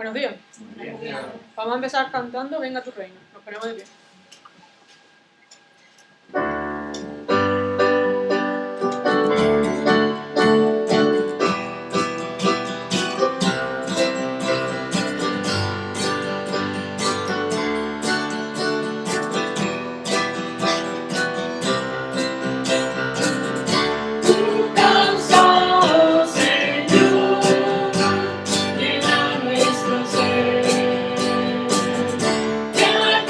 Buenos días. Vamos a empezar cantando Venga tu reino. Nos ponemos de pie.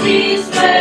Please.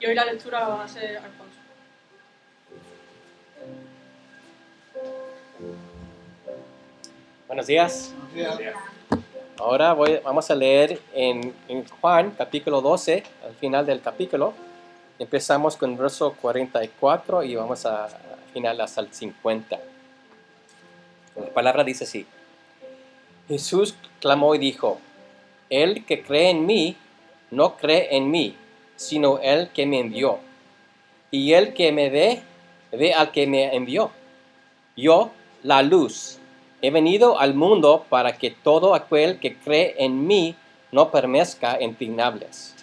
hoy la lectura la va a hacer Alfonso. Buenos días. Buenos días. Ahora vamos a leer en Juan, capítulo 12, al final del capítulo. Empezamos con el verso 44 y vamos a final hasta el 50. La palabra dice así. Jesús clamó y dijo, el que cree en mí, no cree en mí, sino el que me envió. Y el que me ve al que me envió. Yo, la luz, he venido al mundo para que todo aquel que cree en mí no perezca en tinieblas.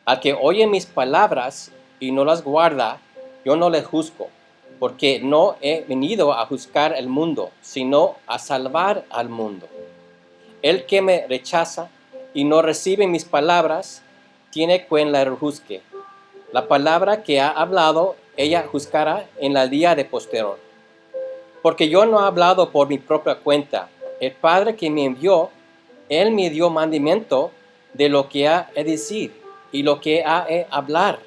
Al que oye mis palabras y no las guarda, yo no le juzgo, porque no he venido a juzgar el mundo, sino a salvar al mundo. El que me rechaza y no recibe mis palabras, tiene quien la juzgue. La palabra que ha hablado, ella juzgará en el día de posterior. Porque yo no he hablado por mi propia cuenta. El Padre que me envió, Él me dio mandamiento de lo que ha de decir y lo que ha de hablar.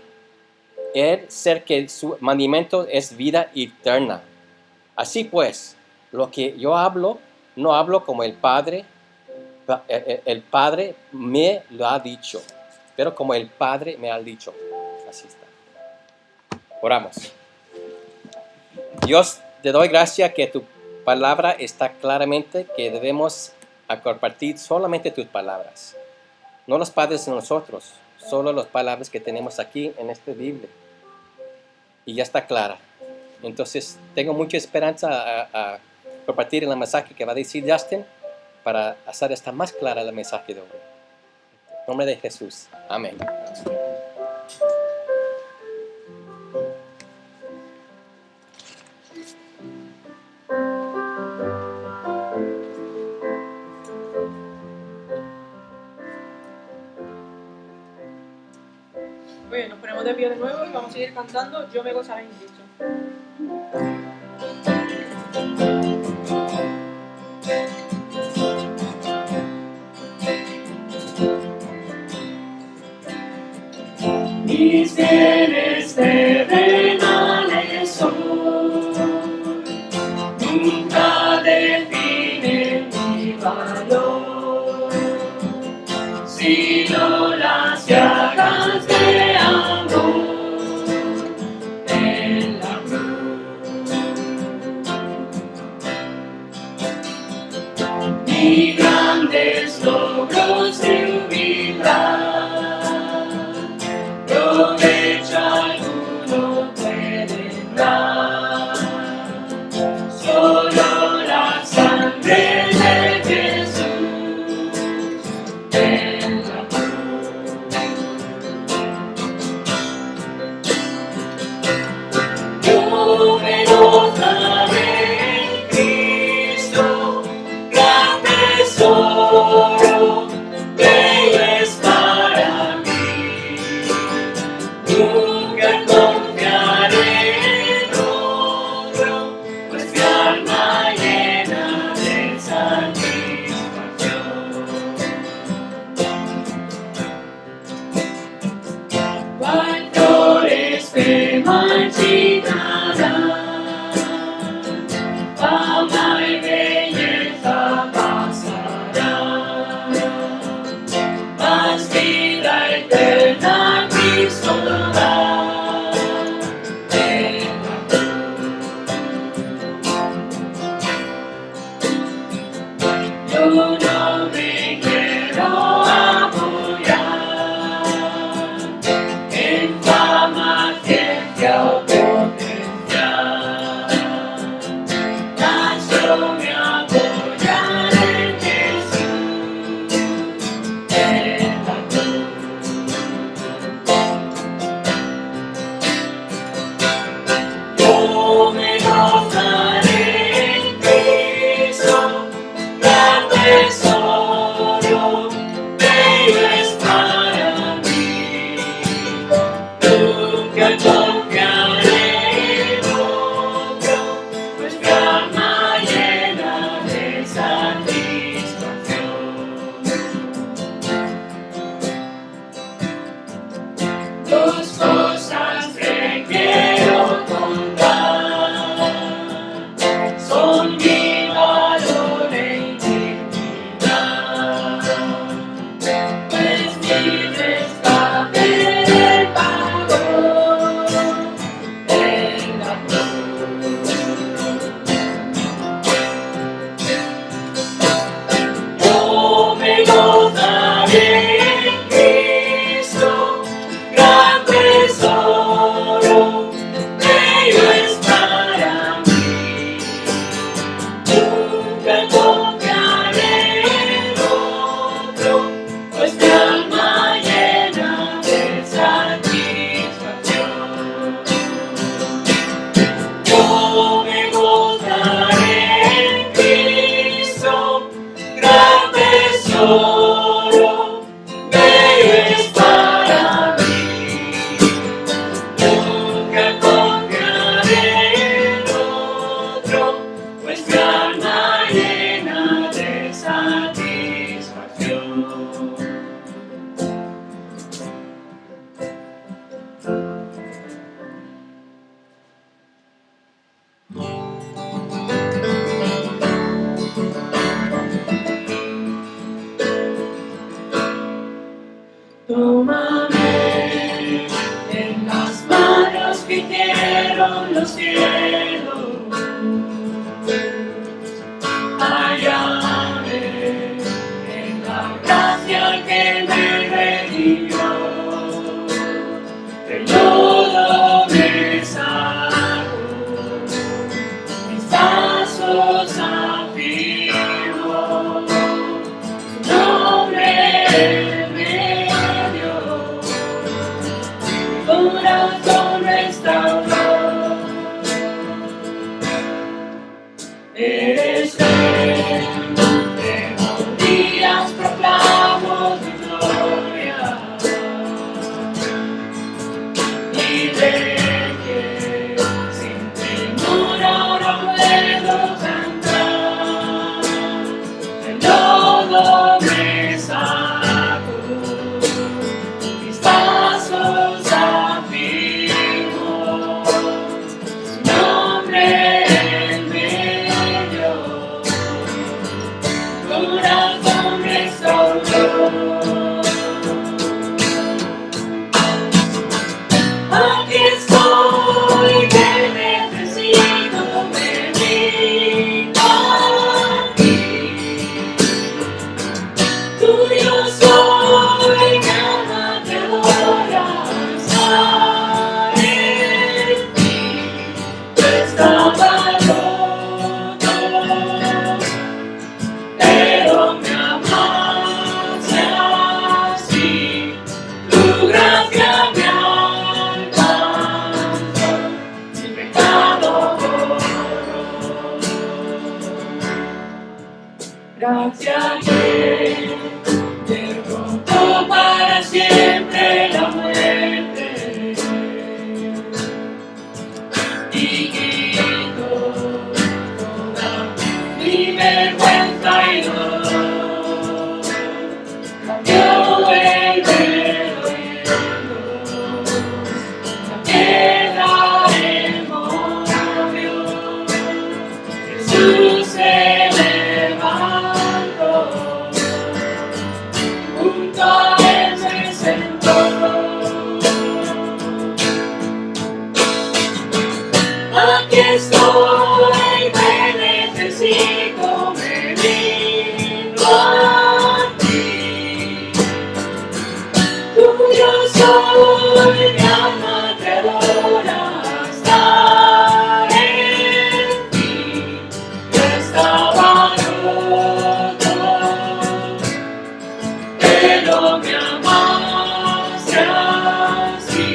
Él ser que su mandamiento es vida eterna. Así pues, lo que yo hablo, no hablo como el Padre me lo ha dicho, pero como el Padre me ha dicho. Así está. Oramos. Dios, te doy gracias que tu palabra está claramente, que debemos compartir solamente tus palabras. No los padres de nosotros, solo las palabras que tenemos aquí en esta Biblia. Y ya está clara. Entonces, tengo mucha esperanza a compartir el mensaje que va a decir Justin para hacer esta más clara el mensaje de hoy. En nombre de Jesús. Amén. Muy bien, nos ponemos de pie de nuevo y vamos a seguir cantando Yo me gozaré en Cristo. Mis bienes terrenales son, nunca definen mi valor, sino las llagas de amor en la cruz. Ni grandes logros de humildad provecho es para mí. Nunca confiaré en otro, pues mi alma llena de satisfacción. Tómame en las manos que hicieron los cielos. Hállame en la gracia que me redimió. El lodo me sacó, mis pasos afirmó. Su nombre me dio, mi corazón restauró. Eres rey, de días proclamo tu gloria. Libre que sin temor ahora puedo cantar. El lodo me sacó, mis pasos afirmó. Su nombre me dio, corazón restauró. Aquí estoy, que necesito, me rindo a ti. Tuyo soy, mi alma te adora, en ti. Yo estaba roto, pero me amaste así. Tu gracia me alcanzó, mi pecado borró. Gracias que derrotó para siempre la muerte y quitó toda mi vergüenza y dolor. Cambió el velo en luz, la piedra en movió. Jesús se levantó, junto a él se sentó. Aquí estoy, me necesito, me rindo a ti. Tuyo soy, mi alma te adora, está en ti. Yo estaba roto, pero me amaste así.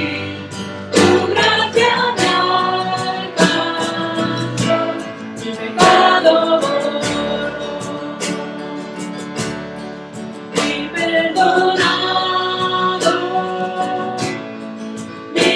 Tu gracia me alcanzó, mi pecado borró. Y perdonado, mi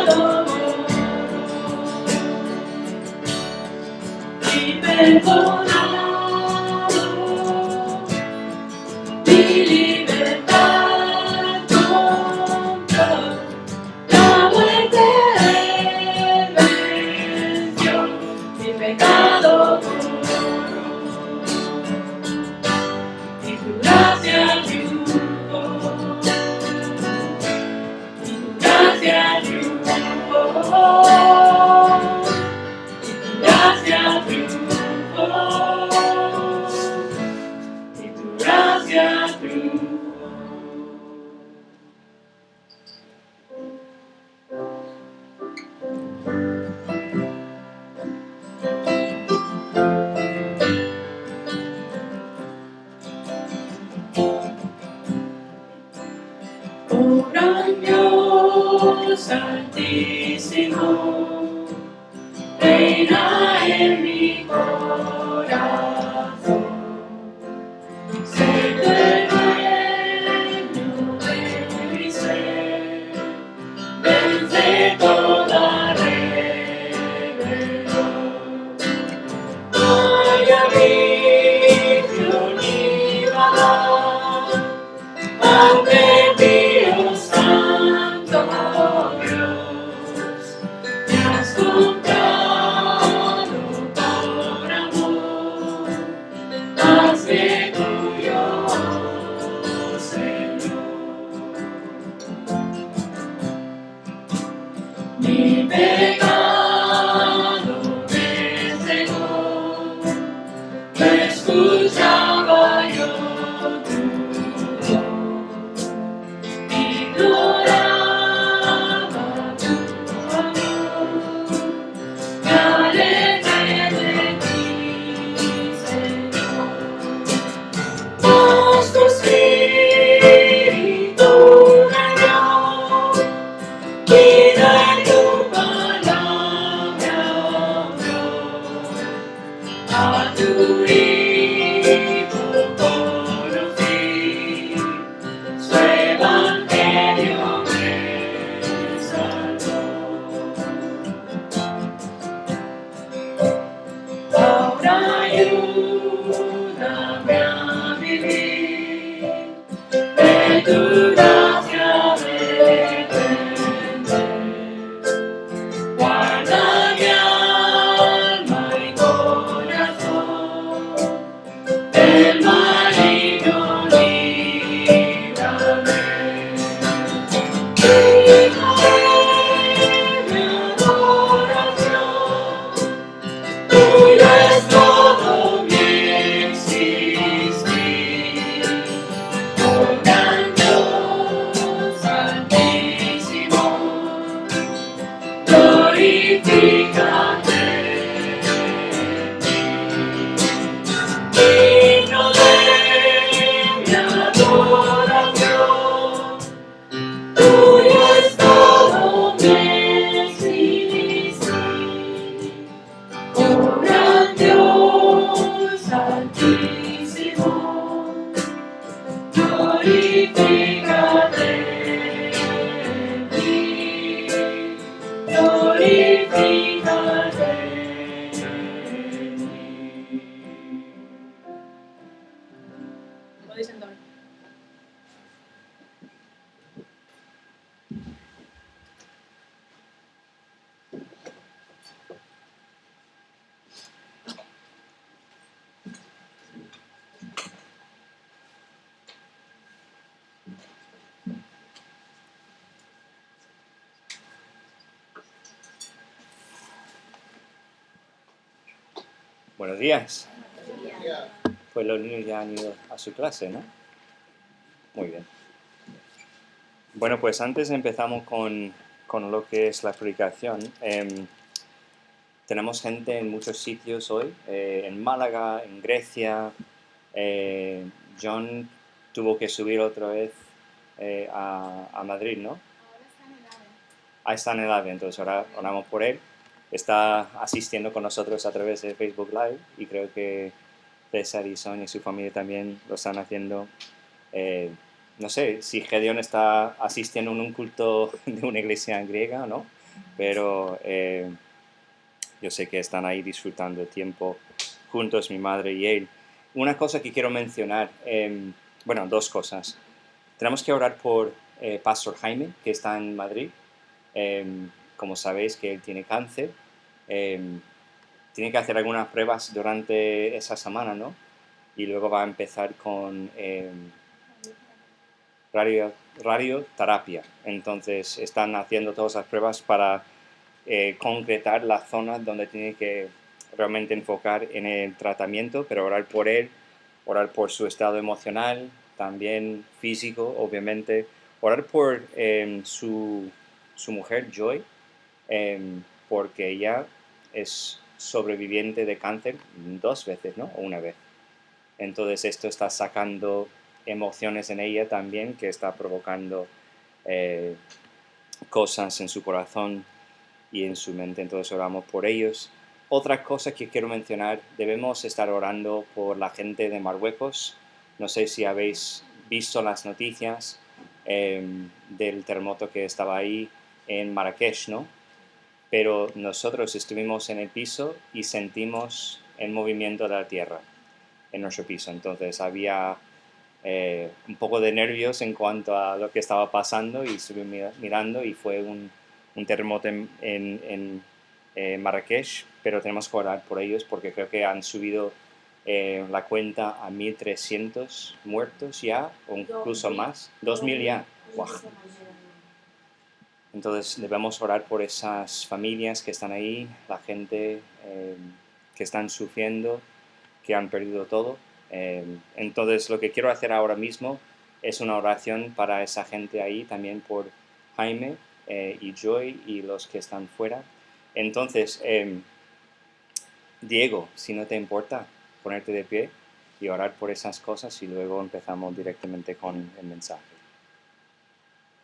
pecado y perdonado, mi libertad compró, la muerte venció, mi pecado borró, y tu gracia triunfó, y tu gracia triunfó, y tu gracia triunfó, y tu gracia triunfó. Oh gran Dios altísimo, reina en mi corazón, sé tú el dueño de mi ser, vence toda rebelión. María Virgen y Madre, Padre mío, Santo Dios, me has comprado por amor, hazme tuyo, Señor. Mi pecado me cegó, no escuchaba yo tu voz, ignoraba tu amor, me alejé de ti, Señor. Mas tu Espíritu me dio vida en tu palabra, a tu Hijo conocí, su evangelio me salvó. Ahora ayúdame a vivir, de tu gracia depender. Guarda mi alma y corazón, del maligno líbrame. Digno es mi adoración, tuyo es todo mi existir. Oh gran Dios altísimo, glorifícate en mí. Digno de mi adoración, tuyo es todo mi existir. Oh gran Dios altísimo, glorifícate en mí, glorifícate en mí. Podéis sentar. Buenos días. Pues los niños ya han ido a su clase, ¿no? Muy bien. Bueno, pues antes empezamos con lo que es la predicación. Tenemos gente en muchos sitios hoy, en Málaga, en Grecia. John tuvo que subir otra vez a Madrid, ¿no? Ahí está en el AVE, entonces ahora oramos por él. Está asistiendo con nosotros a través de Facebook Live y creo que César y Sonia y su familia también lo están haciendo. No sé si Gedeón está asistiendo en un culto de una iglesia griega o no, pero yo sé que están ahí disfrutando el tiempo juntos, mi madre y él. Una cosa que quiero mencionar, bueno, dos cosas. Tenemos que orar por Pastor Jaime, que está en Madrid. Como sabéis que él tiene cáncer. Tiene que hacer algunas pruebas durante esa semana, ¿no? Y luego va a empezar con radioterapia. Entonces están haciendo todas las pruebas para concretar la zona donde tiene que realmente enfocar en el tratamiento, pero orar por él, orar por su estado emocional, también físico, obviamente, orar por su mujer, Joy, porque ella es sobreviviente de cáncer 2 veces, ¿no? O una vez. Entonces esto está sacando emociones en ella también, que está provocando cosas en su corazón y en su mente. Entonces oramos por ellos. Otra cosa que quiero mencionar, debemos estar orando por la gente de Marruecos. No sé si habéis visto las noticias del terremoto que estaba ahí en Marrakech, ¿no? Pero nosotros estuvimos en el piso y sentimos el movimiento de la tierra en nuestro piso. Entonces había un poco de nervios en cuanto a lo que estaba pasando y estuve mirando y fue un terremoto en Marrakech, pero tenemos que orar por ellos porque creo que han subido la cuenta a 1.300 muertos ya, o incluso más, 2.000 ya. ¡Guau! Entonces debemos orar por esas familias que están ahí, la gente que están sufriendo, que han perdido todo. Entonces lo que quiero hacer ahora mismo es una oración para esa gente ahí, también por Jaime y Joy y los que están fuera. Entonces, Diego, si no te importa, ponerte de pie y orar por esas cosas y luego empezamos directamente con el mensaje.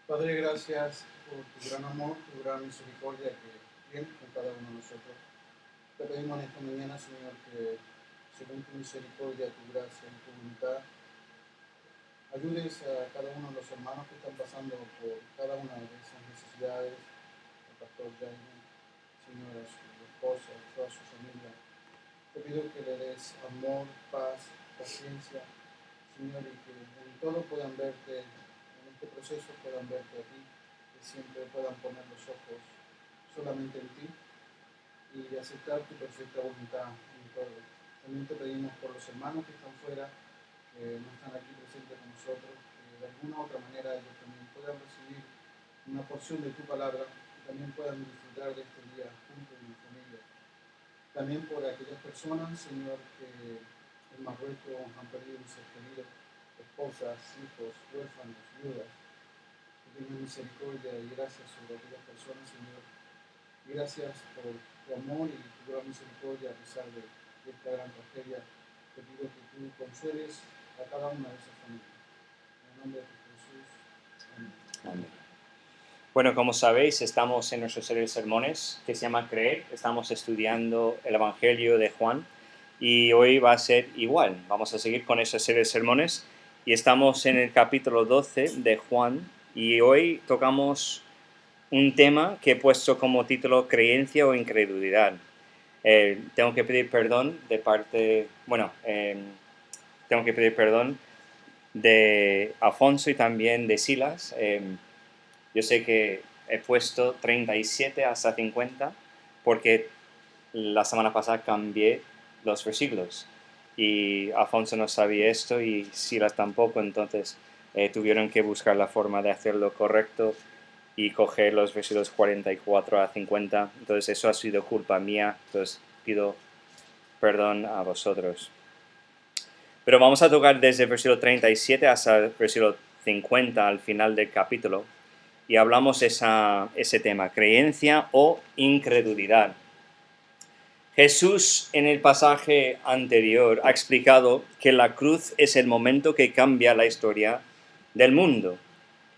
Padre, gracias por tu gran amor, tu gran misericordia que tienes con cada uno de nosotros. Te pedimos en esta mañana, Señor, que según tu misericordia, tu gracia y tu voluntad, ayudes a cada uno de los hermanos que están pasando por cada una de esas necesidades, el pastor Jaime, Señor, a su esposa, a toda su familia. Te pido que le des amor, paz, paciencia, Señor, y que en todo puedan verte, en este proceso puedan verte a ti, que siempre puedan poner los ojos solamente en ti y aceptar tu perfecta voluntad en todo. También te pedimos por los hermanos que están fuera, que no están aquí presentes con nosotros, que de alguna u otra manera ellos también puedan recibir una porción de tu palabra y también puedan disfrutar de este día juntos en familia. También por aquellas personas, Señor, que en Marruecos han perdido un ser querido, esposas, hijos, huérfanos, viudas. Que tengas misericordia y gracias sobre aquellas personas, Señor. Y gracias por tu amor y tu gran misericordia a pesar de esta gran tragedia. Te pido que tú consueles a cada una de esas familias. En el nombre de Jesús. Amén. Amén. Bueno, como sabéis, estamos en nuestra serie de sermones que se llama Creer. Estamos estudiando el Evangelio de Juan y hoy va a ser igual. Vamos a seguir con esa serie de sermones y estamos en el capítulo 12 de Juan y hoy tocamos un tema que he puesto como título Creencia o Incredulidad. Tengo que pedir perdón de parte, tengo que pedir perdón de Afonso y también de Silas. Yo sé que he puesto 37 hasta 50 porque la semana pasada cambié los versículos y Afonso no sabía esto y Silas tampoco, entonces tuvieron que buscar la forma de hacerlo correcto y coger los versículos 44 a 50. Entonces eso ha sido culpa mía, entonces pido perdón a vosotros. Pero vamos a tocar desde el versículo 37 hasta el versículo 50 al final del capítulo. Y hablamos ese tema, creencia o incredulidad. Jesús en el pasaje anterior ha explicado que la cruz es el momento que cambia la historia del mundo.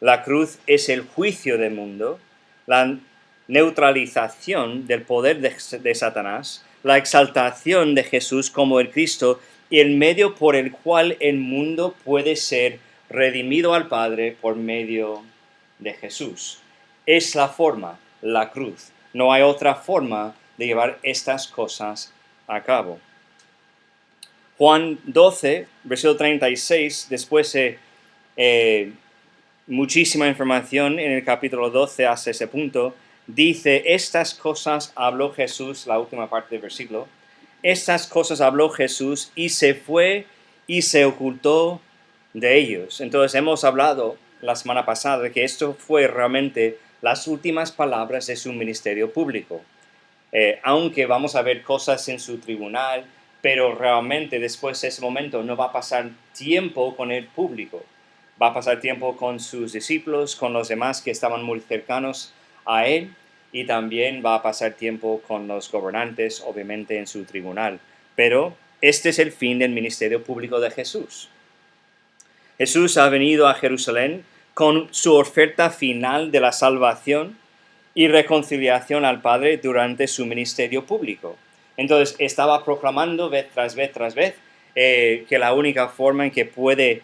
La cruz es el juicio del mundo, la neutralización del poder de Satanás, la exaltación de Jesús como el Cristo y el medio por el cual el mundo puede ser redimido al Padre por medio de Jesús. Es la forma, la cruz. No hay otra forma de llevar estas cosas a cabo. Juan 12, versículo 36, después muchísima información en el capítulo 12 hasta ese punto, dice, estas cosas habló Jesús, la última parte del versículo, estas cosas habló Jesús y se fue y se ocultó de ellos. Entonces hemos hablado la semana pasada de que esto fue realmente las últimas palabras de su ministerio público. Aunque vamos a ver cosas en su tribunal, pero realmente después de ese momento no va a pasar tiempo con el público. Va a pasar tiempo con sus discípulos, con los demás que estaban muy cercanos a él, y también va a pasar tiempo con los gobernantes, obviamente en su tribunal. Pero este es el fin del ministerio público de Jesús. Jesús ha venido a Jerusalén con su oferta final de la salvación y reconciliación al Padre durante su ministerio público. Entonces estaba proclamando vez tras vez que la única forma en que puede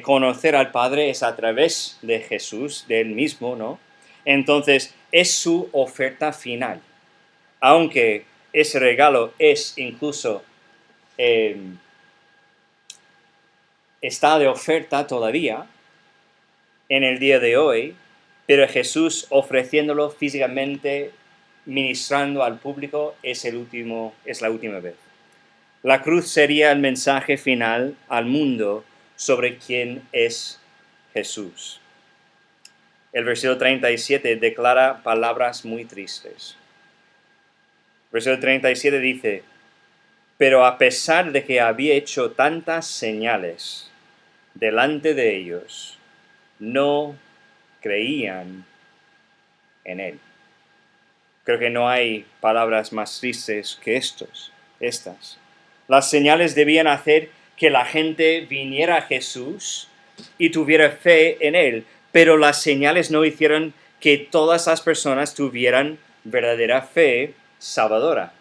conocer al Padre es a través de Jesús, de él mismo, ¿no? Entonces es su oferta final. Aunque ese regalo es incluso está de oferta todavía en el día de hoy, pero Jesús ofreciéndolo físicamente, ministrando al público, es la última vez. La cruz sería el mensaje final al mundo sobre quién es Jesús. El versículo 37 declara palabras muy tristes. El versículo 37 dice, pero a pesar de que había hecho tantas señales delante de ellos, no creían en él. Creo que no hay palabras más tristes que estas. Las señales debían hacer que la gente viniera a Jesús y tuviera fe en él, pero las señales no hicieron que todas las personas tuvieran verdadera fe salvadora.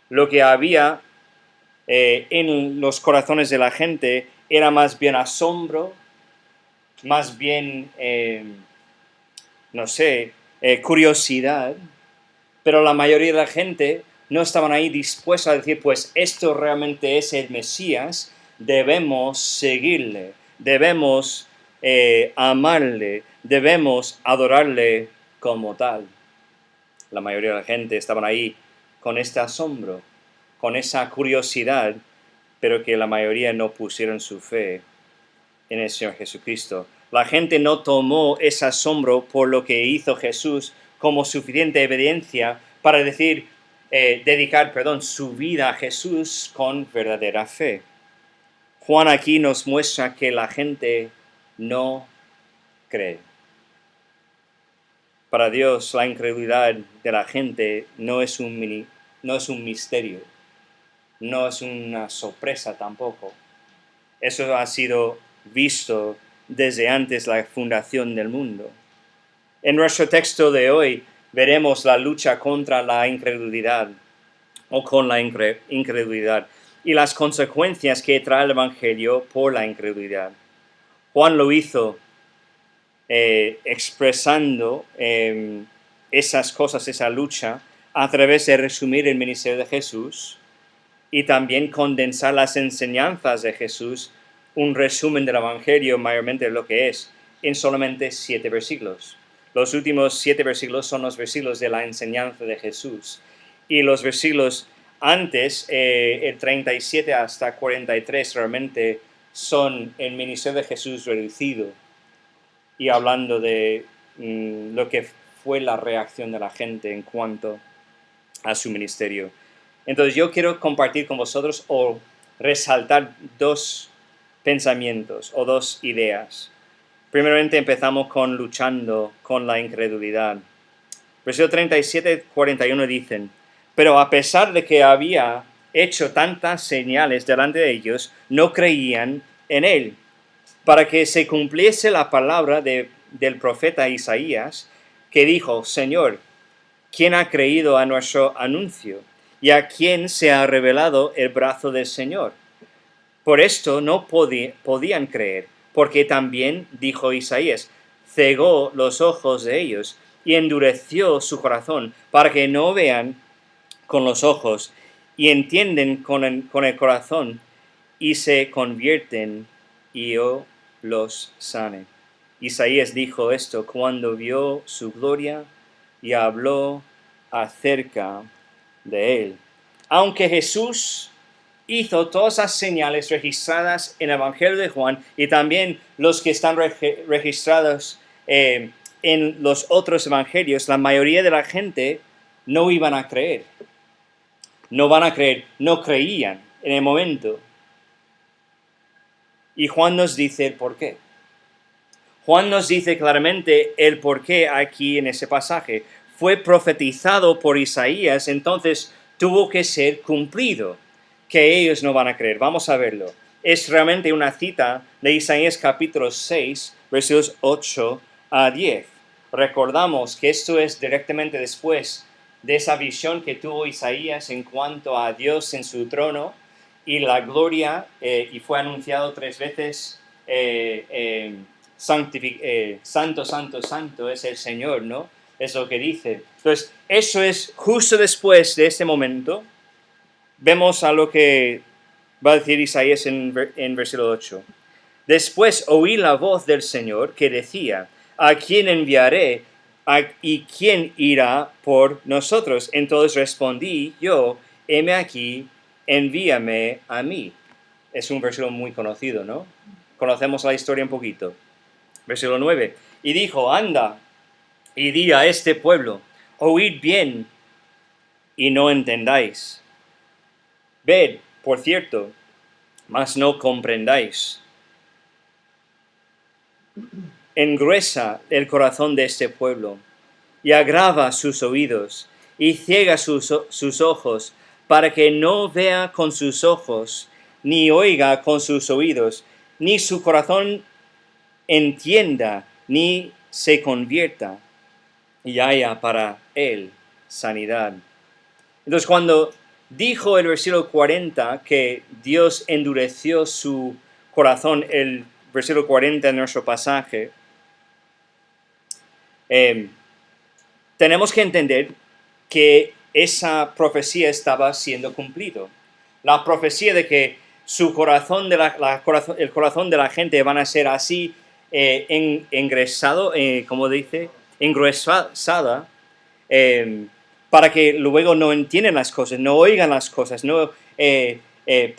Lo que había en los corazones de la gente era más bien asombro, más bien, curiosidad, pero la mayoría de la gente no estaban ahí dispuestos a decir, pues esto realmente es el Mesías, debemos seguirle, debemos amarle, debemos adorarle como tal. La mayoría de la gente estaban ahí con este asombro, con esa curiosidad, pero que la mayoría no pusieron su fe en el Señor Jesucristo. La gente no tomó ese asombro por lo que hizo Jesús como suficiente evidencia para dedicar su vida a Jesús con verdadera fe. Juan aquí nos muestra que la gente no cree. Para Dios, la incredulidad de la gente no es un misterio, no es una sorpresa tampoco. Eso ha sido visto desde antes la fundación del mundo. En nuestro texto de hoy veremos la lucha contra la incredulidad o con la incredulidad y las consecuencias que trae el Evangelio por la incredulidad. Juan lo hizo expresando esas cosas, esa lucha, a través de resumir el ministerio de Jesús y también condensar las enseñanzas de Jesús, un resumen del Evangelio, mayormente lo que es, en solamente 7 versículos. Los últimos 7 versículos son los versículos de la enseñanza de Jesús. Y los versículos antes, el 37 hasta 43, realmente son el ministerio de Jesús reducido y hablando de lo que fue la reacción de la gente en cuanto a su ministerio. Entonces yo quiero compartir con vosotros o resaltar 2 pensamientos o 2 ideas. Primeramente empezamos con luchando con la incredulidad. Versículo 37, 41 dicen, pero a pesar de que había hecho tantas señales delante de ellos, no creían en él. Para que se cumpliese la palabra del profeta Isaías, que dijo, Señor, ¿quién ha creído a nuestro anuncio? ¿Y a quién se ha revelado el brazo del Señor? Por esto no podían creer, porque también, dijo Isaías, cegó los ojos de ellos, y endureció su corazón, para que no vean con los ojos y entienden con el corazón y se convierten y yo los sane. Isaías dijo esto cuando vio su gloria y habló acerca de él. Aunque Jesús hizo todas las señales registradas en el Evangelio de Juan y también los que están registrados en los otros evangelios, la mayoría de la gente no iban a creer. No van a creer, no creían en el momento. Y Juan nos dice el por qué. Juan nos dice claramente el por qué aquí en ese pasaje. Fue profetizado por Isaías, entonces tuvo que ser cumplido, que ellos no van a creer. Vamos a verlo. Es realmente una cita de Isaías capítulo 6, versículos 8 a 10. Recordamos que esto es directamente después de esa visión que tuvo Isaías en cuanto a Dios en su trono y la gloria, y fue anunciado 3 veces, santo, santo, santo es el Señor, ¿no? Es lo que dice. Entonces, eso es justo después de este momento. Vemos a lo que va a decir Isaías en versículo 8. Después oí la voz del Señor que decía, ¿a quién enviaré? ¿Y quién irá por nosotros? Entonces respondí yo, heme aquí, envíame a mí. Es un versículo muy conocido, ¿no? Conocemos la historia un poquito. Versículo 9. Y dijo, anda, y di a este pueblo, oíd bien, y no entendáis. Ved, por cierto, mas no comprendáis. Engruesa el corazón de este pueblo, y agrava sus oídos, y ciega sus ojos, para que no vea con sus ojos, ni oiga con sus oídos, ni su corazón entienda, ni se convierta, y haya para él sanidad. Entonces, cuando dijo el versículo 40 que Dios endureció su corazón, el versículo 40 de nuestro pasaje, tenemos que entender que esa profecía estaba siendo cumplido. La profecía de que su corazón, el corazón de la gente van a ser así engresado, como dice, engruesada, para que luego no entiendan las cosas, no oigan las cosas, no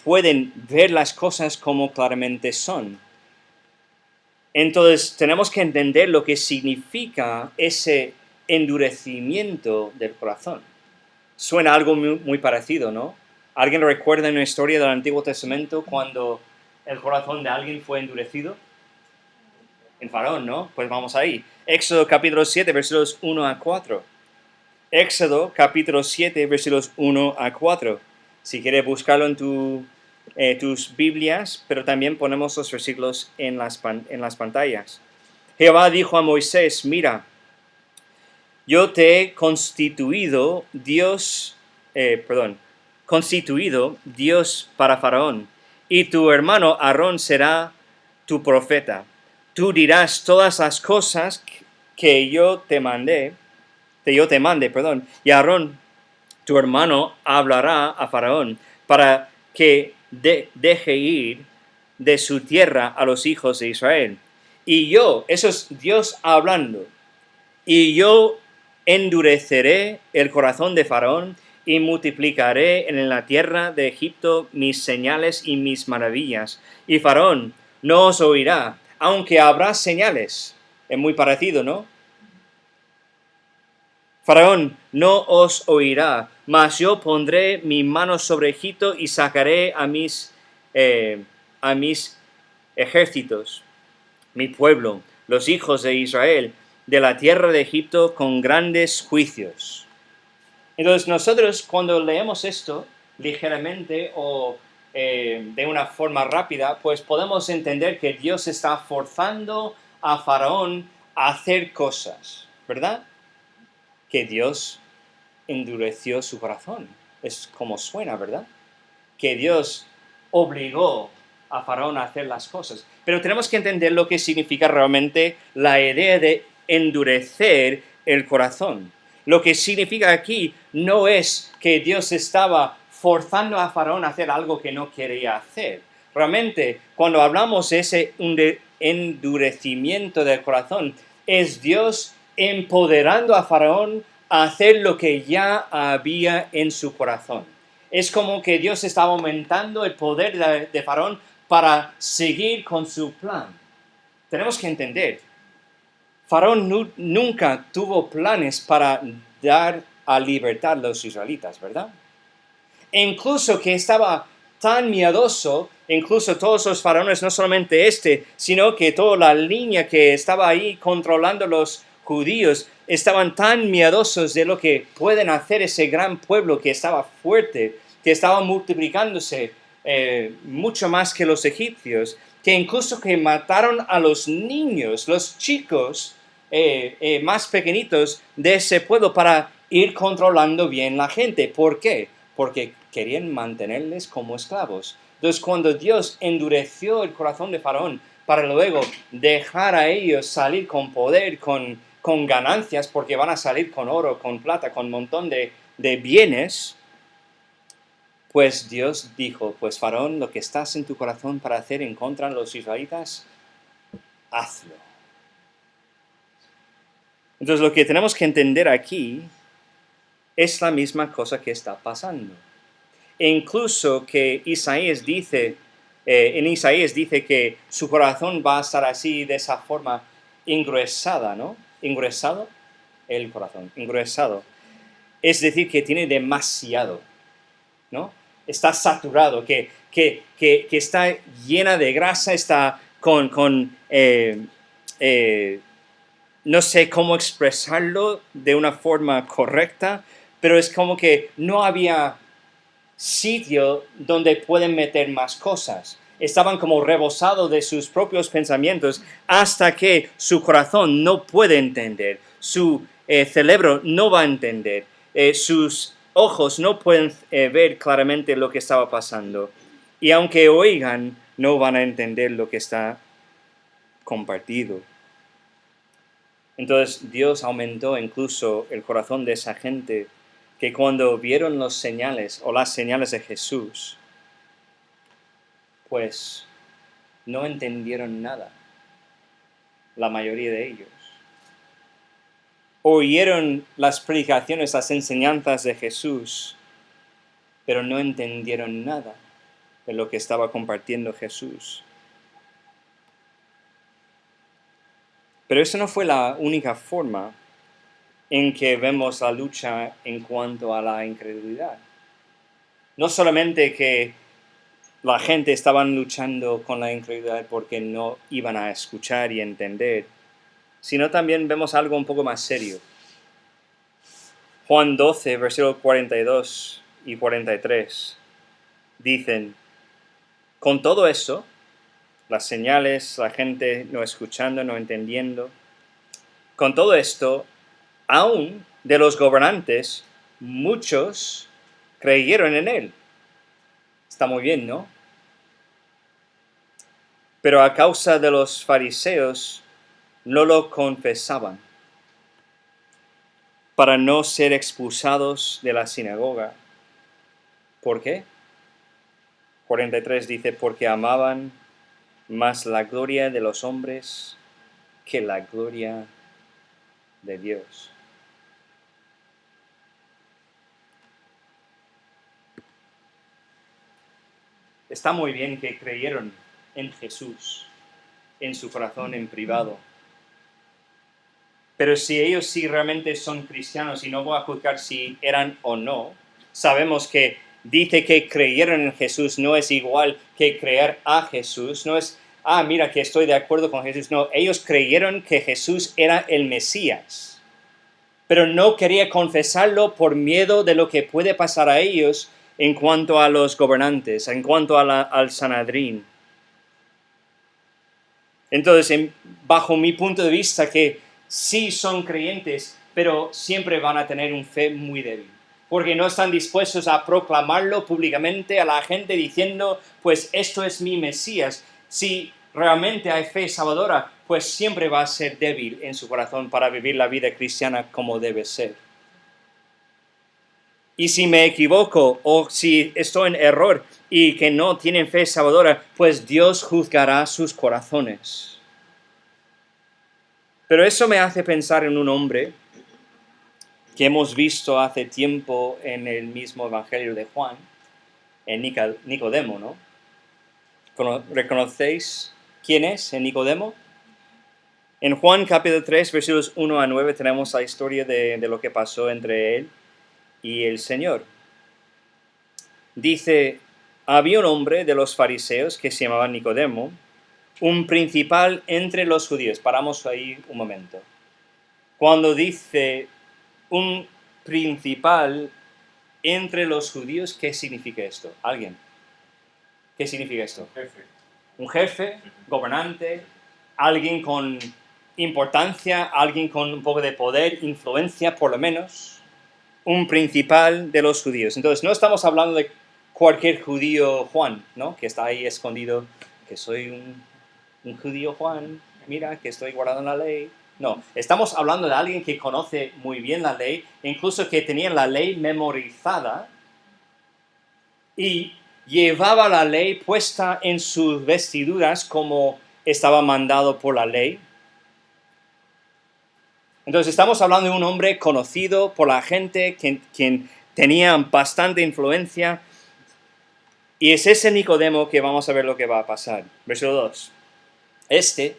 pueden ver las cosas como claramente son. Entonces tenemos que entender lo que significa ese endurecimiento del corazón. Suena algo muy, muy parecido, ¿no? ¿Alguien recuerda en la historia del Antiguo Testamento cuando el corazón de alguien fue endurecido? En Faraón, ¿no? Pues vamos ahí. Éxodo capítulo 7, versículos 1 a 4. Éxodo capítulo 7, versículos 1 a 4. Si quieres buscarlo en tus Biblias, pero también ponemos los versículos en las pantallas. Jehová dijo a Moisés, mira, yo te he constituido Dios para Faraón, y tu hermano Aarón será tu profeta. Tú dirás todas las cosas que yo te mande, y Aarón, tu hermano, hablará a Faraón para que deje ir de su tierra a los hijos de Israel. Y yo, eso es Dios hablando, y yo endureceré el corazón de Faraón y multiplicaré en la tierra de Egipto mis señales y mis maravillas. Y Faraón no os oirá, aunque habrá señales. Es muy parecido, ¿no? Faraón no os oirá, mas yo pondré mi mano sobre Egipto y sacaré a mis ejércitos, mi pueblo, los hijos de Israel, de la tierra de Egipto con grandes juicios. Entonces nosotros cuando leemos esto ligeramente o de una forma rápida, pues podemos entender que Dios está forzando a Faraón a hacer cosas, ¿verdad? Que Dios endureció su corazón. Es como suena, ¿verdad? Que Dios obligó a Faraón a hacer las cosas. Pero tenemos que entender lo que significa realmente la idea de endurecer el corazón. Lo que significa aquí no es que Dios estaba forzando a Faraón a hacer algo que no quería hacer. Realmente, cuando hablamos de ese endurecimiento del corazón, es Dios empoderando a Faraón a hacer lo que ya había en su corazón. Es como que Dios estaba aumentando el poder de Faraón para seguir con su plan. Tenemos que entender, Faraón nunca tuvo planes para dar a libertad a los israelitas, ¿verdad? E incluso que estaba tan miedoso, incluso todos los faraones, no solamente sino que toda la línea que estaba ahí controlando los judíos, estaban tan miedosos de lo que pueden hacer ese gran pueblo que estaba fuerte, que estaba multiplicándose mucho más que los egipcios, que incluso que mataron a los niños, los chicos más pequeñitos de ese pueblo para ir controlando bien la gente. ¿Por qué? Porque querían mantenerles como esclavos. Entonces, cuando Dios endureció el corazón de Faraón para luego dejar a ellos salir con poder, con ganancias, porque van a salir con oro, con plata, con un montón de bienes, pues Dios dijo, pues Faraón, lo que estás en tu corazón para hacer en contra de los israelitas, hazlo. Entonces, lo que tenemos que entender aquí es la misma cosa que está pasando. E incluso que Isaías dice, en Isaías dice que su corazón va a estar así, de esa forma, engruesada, ¿no? Engruesado, el corazón, engruesado. Es decir, que tiene demasiado, ¿no? Está saturado, que está llena de grasa, está no sé cómo expresarlo de una forma correcta, pero es como que no había sitio donde pueden meter más cosas. Estaban como rebosados de sus propios pensamientos hasta que su corazón no puede entender, su cerebro no va a entender, sus ojos no pueden ver claramente lo que estaba pasando. Y aunque oigan, no van a entender lo que está compartido. Entonces Dios aumentó incluso el corazón de esa gente que cuando vieron los señales o las señales de Jesús, pues no entendieron nada, la mayoría de ellos. Oyeron las predicaciones, las enseñanzas de Jesús, pero no entendieron nada de lo que estaba compartiendo Jesús. Pero eso no fue la única forma en que vemos la lucha en cuanto a la incredulidad. No solamente que la gente estaba luchando con la incredulidad porque no iban a escuchar y entender, sino también vemos algo un poco más serio. Juan 12, versículos 42 y 43, dicen, con todo eso, las señales, la gente no escuchando, no entendiendo, con todo esto, aún de los gobernantes, muchos creyeron en él. Está muy bien, ¿no? Pero a causa de los fariseos, no lo confesaban, para no ser expulsados de la sinagoga. ¿Por qué? 43 dice, porque amaban más la gloria de los hombres que la gloria de Dios. Está muy bien que creyeron en Jesús, en su corazón en privado. Pero si ellos sí realmente son cristianos, y no voy a juzgar si eran o no, sabemos que dice que creyeron en Jesús no es igual que creer a Jesús, no es, mira que estoy de acuerdo con Jesús, no, ellos creyeron que Jesús era el Mesías, pero no quería confesarlo por miedo de lo que puede pasar a ellos en cuanto a los gobernantes, en cuanto a al Sanedrín. Entonces, bajo mi punto de vista, que sí son creyentes, pero siempre van a tener un fe muy débil, porque no están dispuestos a proclamarlo públicamente a la gente diciendo, pues esto es mi Mesías. Si realmente hay fe salvadora, pues siempre va a ser débil en su corazón para vivir la vida cristiana como debe ser. Y si me equivoco o si estoy en error y que no tienen fe salvadora, pues Dios juzgará sus corazones. Pero eso me hace pensar en un hombre que hemos visto hace tiempo en el mismo Evangelio de Juan, en Nicodemo, ¿no? ¿Reconocéis quién es Nicodemo? En Juan capítulo 3, versículos 1 a 9 tenemos la historia de lo que pasó entre él y el Señor. Dice, había un hombre de los fariseos que se llamaba Nicodemo, un principal entre los judíos. Paramos ahí un momento. Cuando dice un principal entre los judíos, ¿qué significa esto? ¿Alguien? ¿Qué significa esto? Un jefe, gobernante, alguien con importancia, alguien con un poco de poder, influencia por lo menos, un principal de los judíos. Entonces no estamos hablando de cualquier judío Juan, ¿no? Que está ahí escondido, que soy un judío Juan, mira que estoy guardando la ley. No, estamos hablando de alguien que conoce muy bien la ley, incluso que tenía la ley memorizada y llevaba la ley puesta en sus vestiduras como estaba mandado por la ley. Entonces estamos hablando de un hombre conocido por la gente, quien tenía bastante influencia, y es ese Nicodemo que vamos a ver lo que va a pasar. Versículo 2. Este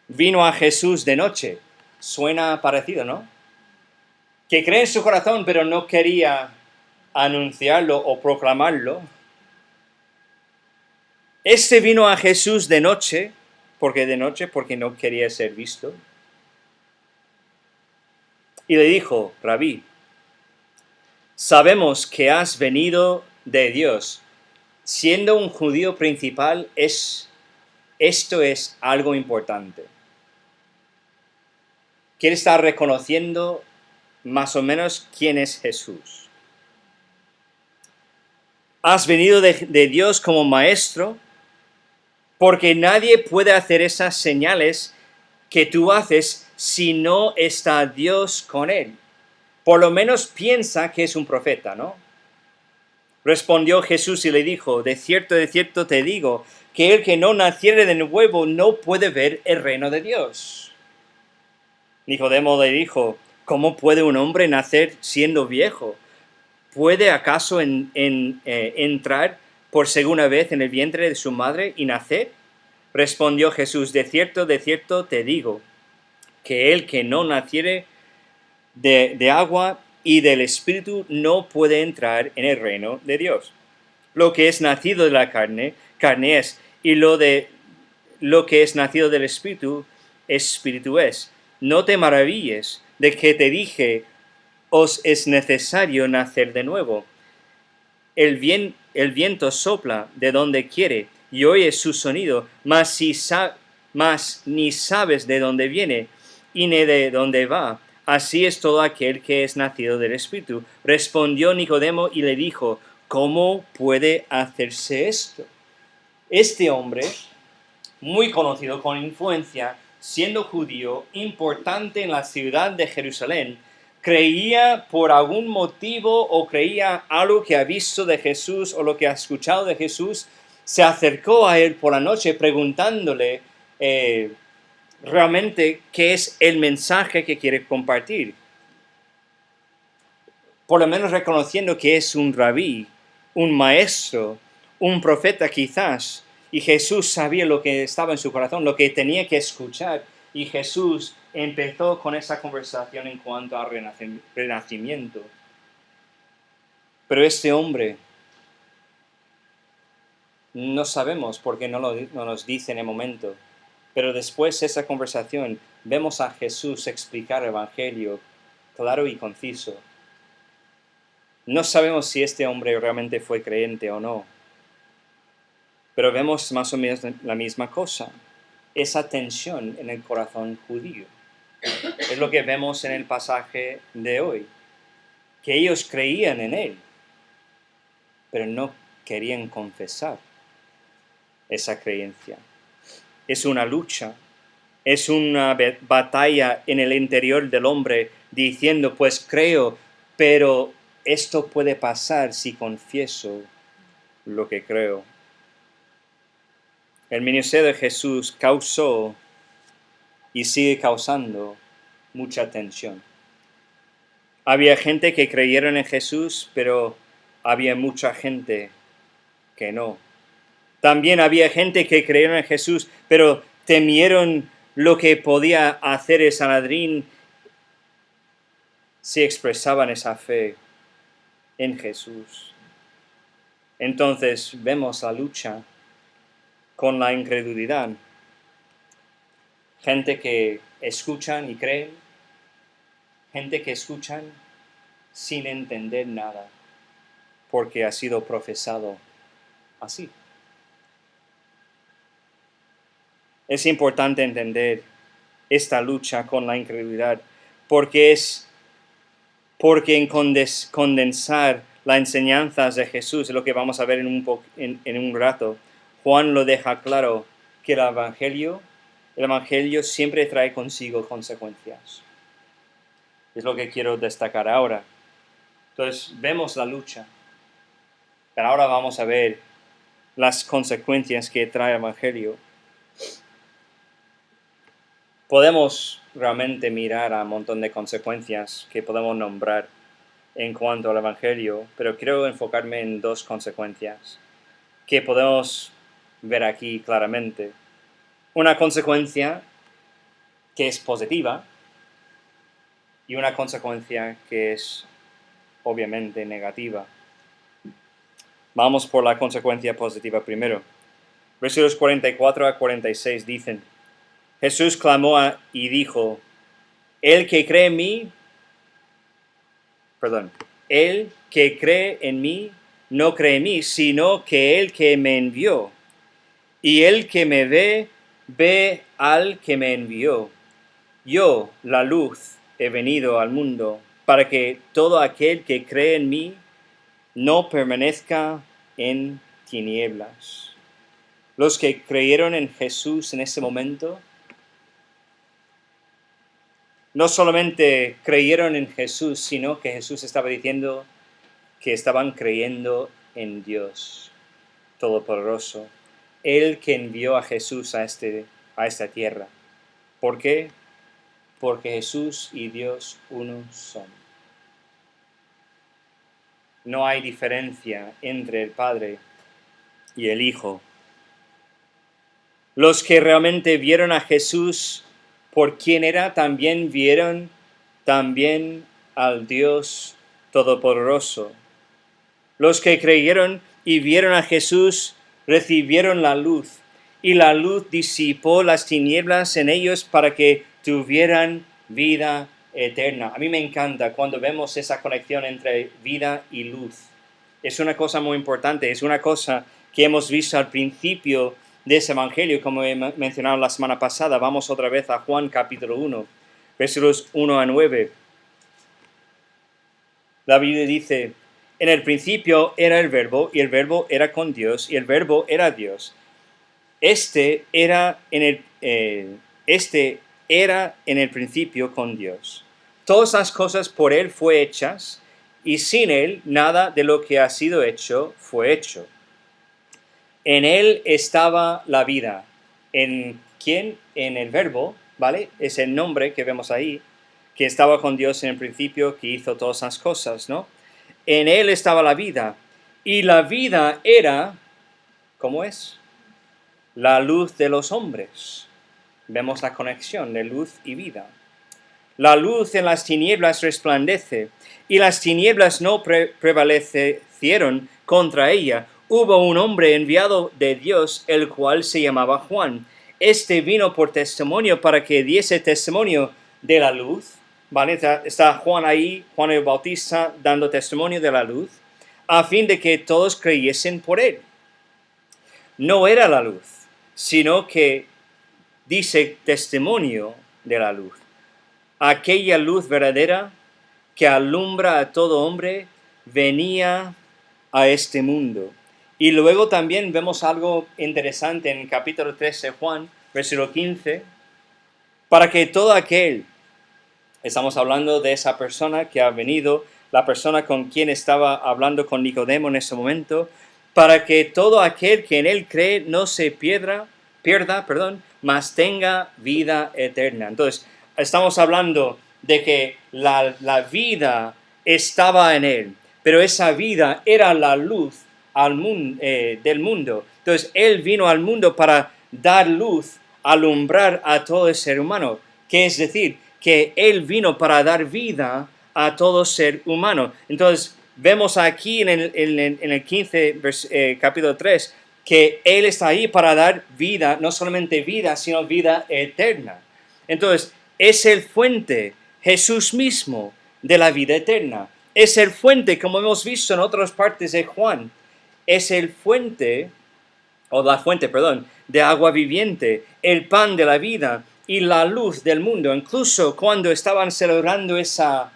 vino a Jesús de noche. Suena parecido, ¿no? Que cree en su corazón, pero no quería anunciarlo o proclamarlo. Este vino a Jesús de noche, porque no quería ser visto. Y le dijo, Rabí, sabemos que has venido de Dios. Siendo un judío principal, esto es algo importante. Quiere estar reconociendo más o menos quién es Jesús. Has venido de Dios como maestro, porque nadie puede hacer esas señales que tú haces si no está Dios con él. Por lo menos piensa que es un profeta, ¿no? Respondió Jesús y le dijo, de cierto te digo, que el que no naciere de nuevo no puede ver el reino de Dios. Nicodemo le dijo, ¿cómo puede un hombre nacer siendo viejo? ¿Puede acaso entrar por segunda vez en el vientre de su madre y nacer? Respondió Jesús, de cierto te digo, que el que no naciere de agua y del Espíritu no puede entrar en el reino de Dios. Lo que es nacido de la carne es, y lo que es nacido del Espíritu es. No te maravilles de que te dije, os es necesario nacer de nuevo. El viento sopla de donde quiere y oyes su sonido, mas ni sabes de dónde viene y ni de dónde va. Así es todo aquel que es nacido del Espíritu. Respondió Nicodemo y le dijo, ¿cómo puede hacerse esto? Este hombre, muy conocido, con influencia, siendo judío, importante en la ciudad de Jerusalén, creía por algún motivo o creía algo que ha visto de Jesús o lo que ha escuchado de Jesús, se acercó a él por la noche preguntándole realmente qué es el mensaje que quiere compartir. Por lo menos reconociendo que es un rabí, un maestro, un profeta quizás, y Jesús sabía lo que estaba en su corazón, lo que tenía que escuchar, y Jesús empezó con esa conversación en cuanto al renacimiento. Pero este hombre, no sabemos porque no nos dice en el momento, pero después de esa conversación vemos a Jesús explicar el Evangelio claro y conciso. No sabemos si este hombre realmente fue creyente o no, pero vemos más o menos la misma cosa, esa tensión en el corazón judío. Es lo que vemos en el pasaje de hoy, que ellos creían en él, pero no querían confesar esa creencia. Es una lucha Es una batalla en el interior del hombre diciendo, pues creo, pero esto puede pasar si confieso lo que creo. El ministerio de Jesús causó y sigue causando mucha tensión. Había gente que creyeron en Jesús, pero había mucha gente que no. También había gente que creyeron en Jesús, pero temieron lo que podía hacer el Sanedrín si expresaban esa fe en Jesús. Entonces vemos la lucha con la incredulidad. Gente que escuchan y creen, gente que escuchan sin entender nada, porque ha sido profesado así. Es importante entender esta lucha con la incredulidad, porque en condensar las enseñanzas de Jesús, lo que vamos a ver en un rato, Juan lo deja claro que el Evangelio siempre trae consigo consecuencias. Es lo que quiero destacar ahora. Entonces, vemos la lucha, pero ahora vamos a ver las consecuencias que trae el Evangelio. Podemos realmente mirar a un montón de consecuencias que podemos nombrar en cuanto al Evangelio, pero quiero enfocarme en dos consecuencias que podemos ver aquí claramente. Una consecuencia que es positiva y una consecuencia que es obviamente negativa. Vamos por la consecuencia positiva primero. Versículos 44 a 46 dicen: Jesús clamó y dijo, el que cree en mí no cree en mí, sino que el que me envió. Y el que me ve al que me envió. Yo, la luz, he venido al mundo, para que todo aquel que cree en mí no permanezca en tinieblas. Los que creyeron en Jesús en ese momento, no solamente creyeron en Jesús, sino que Jesús estaba diciendo que estaban creyendo en Dios Todopoderoso, el que envió a Jesús a esta tierra. ¿Por qué? Porque Jesús y Dios uno son. No hay diferencia entre el Padre y el Hijo. Los que realmente vieron a Jesús por quien era, también vieron también al Dios Todopoderoso. Los que creyeron y vieron a Jesús recibieron la luz, y la luz disipó las tinieblas en ellos para que tuvieran vida eterna. A mí me encanta cuando vemos esa conexión entre vida y luz. Es una cosa muy importante, es una cosa que hemos visto al principio de ese evangelio, como he mencionado la semana pasada. Vamos otra vez a Juan capítulo 1, versículos 1 a 9. La Biblia dice: en el principio era el Verbo, y el Verbo era con Dios, y el Verbo era Dios. Este era en el principio con Dios. Todas las cosas por Él fue hechas, y sin Él nada de lo que ha sido hecho fue hecho. En Él estaba la vida. ¿En quién? En el Verbo, ¿vale? Es el nombre que vemos ahí, que estaba con Dios en el principio, que hizo todas las cosas, ¿no? En Él estaba la vida, y la vida era, ¿cómo es? La luz de los hombres. Vemos la conexión de luz y vida. La luz en las tinieblas resplandece, y las tinieblas no prevalecieron contra ella. Hubo un hombre enviado de Dios, el cual se llamaba Juan. Este vino por testimonio para que diese testimonio de la luz. ¿Vale? Está Juan ahí, Juan el Bautista, dando testimonio de la luz, a fin de que todos creyesen por él. No era la luz, sino que dice testimonio de la luz. Aquella luz verdadera que alumbra a todo hombre venía a este mundo. Y luego también vemos algo interesante en capítulo 13, Juan, versículo 15. para que todo aquel, estamos hablando de esa persona que ha venido, la persona con quien estaba hablando con Nicodemo en ese momento, para que todo aquel que en él cree no se pierda, mas tenga vida eterna. Entonces, estamos hablando de que la vida estaba en él, pero esa vida era la luz del mundo. Entonces, él vino al mundo para dar luz, alumbrar a todo el ser humano, que es decir, que él vino para dar vida a todo ser humano. Entonces, vemos aquí en el 15, capítulo 3, que Él está ahí para dar vida, no solamente vida, sino vida eterna. Entonces, es el fuente, Jesús mismo, de la vida eterna. Es el fuente, como hemos visto en otras partes de Juan, es el fuente, de agua viviente, el pan de la vida y la luz del mundo. Incluso cuando estaban celebrando esa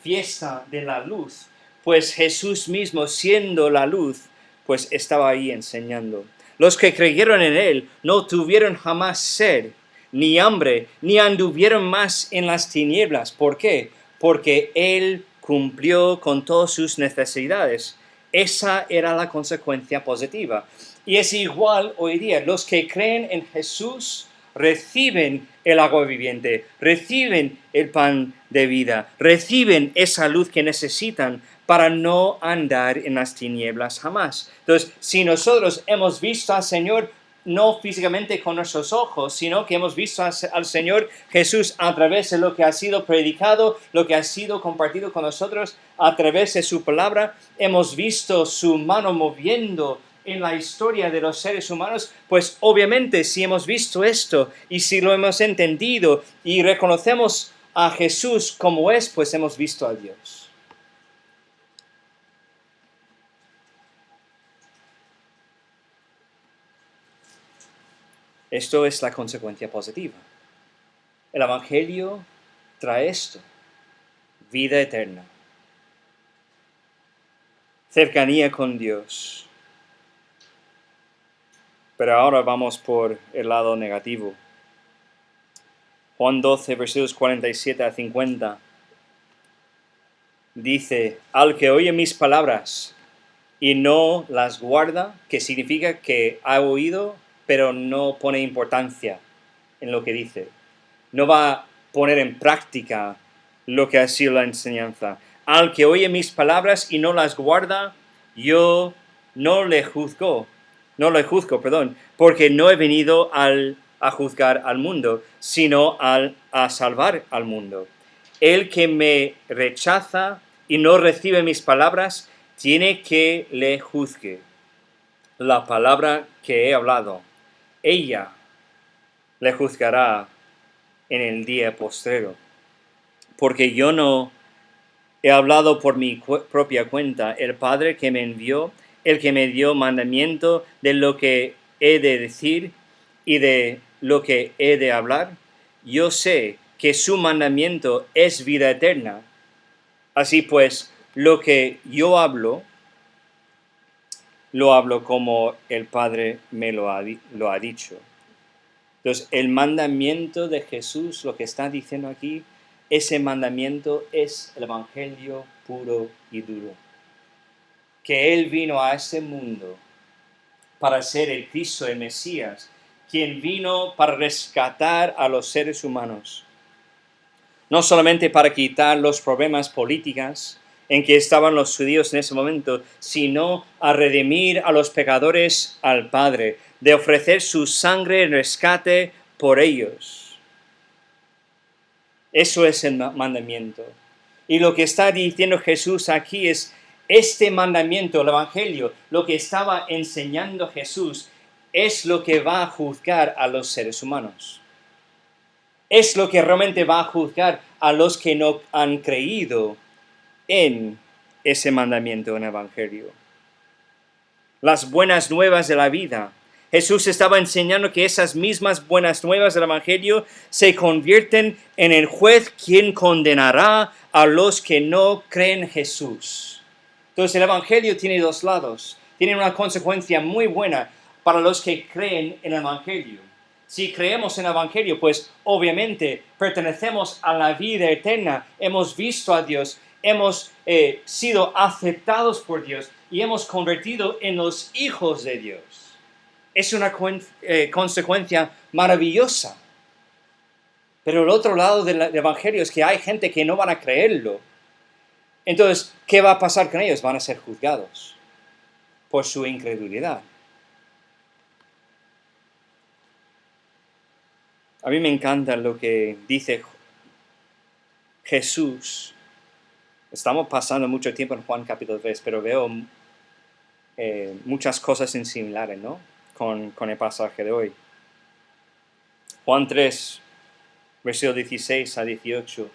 fiesta de la luz, pues Jesús mismo, siendo la luz, pues estaba ahí enseñando. Los que creyeron en Él no tuvieron jamás sed, ni hambre, ni anduvieron más en las tinieblas. ¿Por qué? Porque Él cumplió con todas sus necesidades. Esa era la consecuencia positiva. Y es igual hoy día. Los que creen en Jesús reciben el agua viviente, reciben el pan de vida, reciben esa luz que necesitan para no andar en las tinieblas jamás. Entonces, si nosotros hemos visto al Señor, no físicamente con nuestros ojos, sino que hemos visto al Señor Jesús a través de lo que ha sido predicado, lo que ha sido compartido con nosotros, a través de su palabra, hemos visto su mano moviendo en la historia de los seres humanos, pues obviamente si hemos visto esto y si lo hemos entendido y reconocemos a Jesús como es, pues hemos visto a Dios. Esto es la consecuencia positiva. El Evangelio trae esto: vida eterna, cercanía con Dios. Pero ahora vamos por el lado negativo. Juan 12, versículos 47 a 50. Dice: al que oye mis palabras y no las guarda, que significa que ha oído, pero no pone importancia en lo que dice. No va a poner en práctica lo que ha sido la enseñanza. Al que oye mis palabras y no las guarda, yo no le juzgo, porque no he venido a juzgar al mundo, sino a salvar al mundo. El que me rechaza y no recibe mis palabras, tiene que le juzgue. La palabra que he hablado, ella le juzgará en el día postrero. Porque yo no he hablado por mi propia cuenta. El Padre que me envió, el que me dio mandamiento de lo que he de decir y de lo que he de hablar, yo sé que su mandamiento es vida eterna. Así pues, lo que yo hablo, lo hablo como el Padre me lo ha dicho. Entonces, el mandamiento de Jesús, lo que está diciendo aquí, ese mandamiento es el Evangelio puro y duro. Que Él vino a este mundo para ser el Cristo, el Mesías, quien vino para rescatar a los seres humanos. No solamente para quitar los problemas políticos en que estaban los judíos en ese momento, sino a redimir a los pecadores al Padre, de ofrecer su sangre en rescate por ellos. Eso es el mandamiento. Y lo que está diciendo Jesús aquí es, este mandamiento, el Evangelio, lo que estaba enseñando Jesús, es lo que va a juzgar a los seres humanos. Es lo que realmente va a juzgar a los que no han creído en ese mandamiento en el Evangelio. Las buenas nuevas de la vida. Jesús estaba enseñando que esas mismas buenas nuevas del Evangelio se convierten en el juez quien condenará a los que no creen en Jesús. Entonces el Evangelio tiene dos lados. Tiene una consecuencia muy buena para los que creen en el Evangelio. Si creemos en el Evangelio, pues obviamente pertenecemos a la vida eterna, hemos visto a Dios, hemos sido aceptados por Dios y hemos convertido en los hijos de Dios. Es una consecuencia maravillosa. Pero el otro lado del Evangelio es que hay gente que no van a creerlo. Entonces, ¿qué va a pasar con ellos? Van a ser juzgados por su incredulidad. A mí me encanta lo que dice Jesús. Estamos pasando mucho tiempo en Juan capítulo 3, pero veo muchas cosas en similares, ¿no? Con el pasaje de hoy. Juan 3, versículos 16 a 18.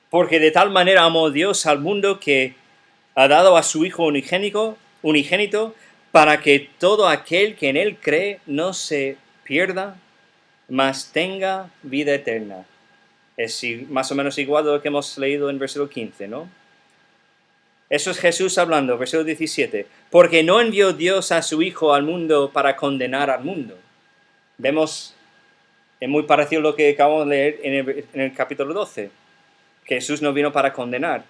Porque de tal manera amó Dios al mundo que ha dado a su Hijo unigénito, para que todo aquel que en Él cree no se pierda, mas tenga vida eterna. Es más o menos igual a lo que hemos leído en versículo 15, ¿no? Eso es Jesús hablando, versículo 17. Porque no envió Dios a su Hijo al mundo para condenar al mundo. Vemos, es muy parecido a lo que acabamos de leer en el capítulo 12. Jesús no vino para condenar,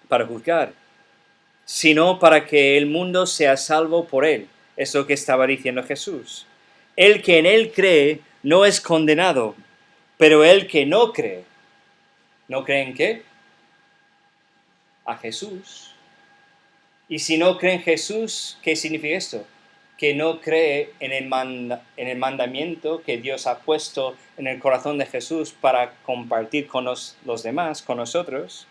para juzgar, sino para que el mundo sea salvo por Él. Es lo que estaba diciendo Jesús. El que en Él cree no es condenado, pero el que no cree, ¿no cree en qué? A Jesús. Y si no cree en Jesús, ¿qué significa esto? Que no cree en el mandamiento que Dios ha puesto en el corazón de Jesús para compartir con los demás, con nosotros.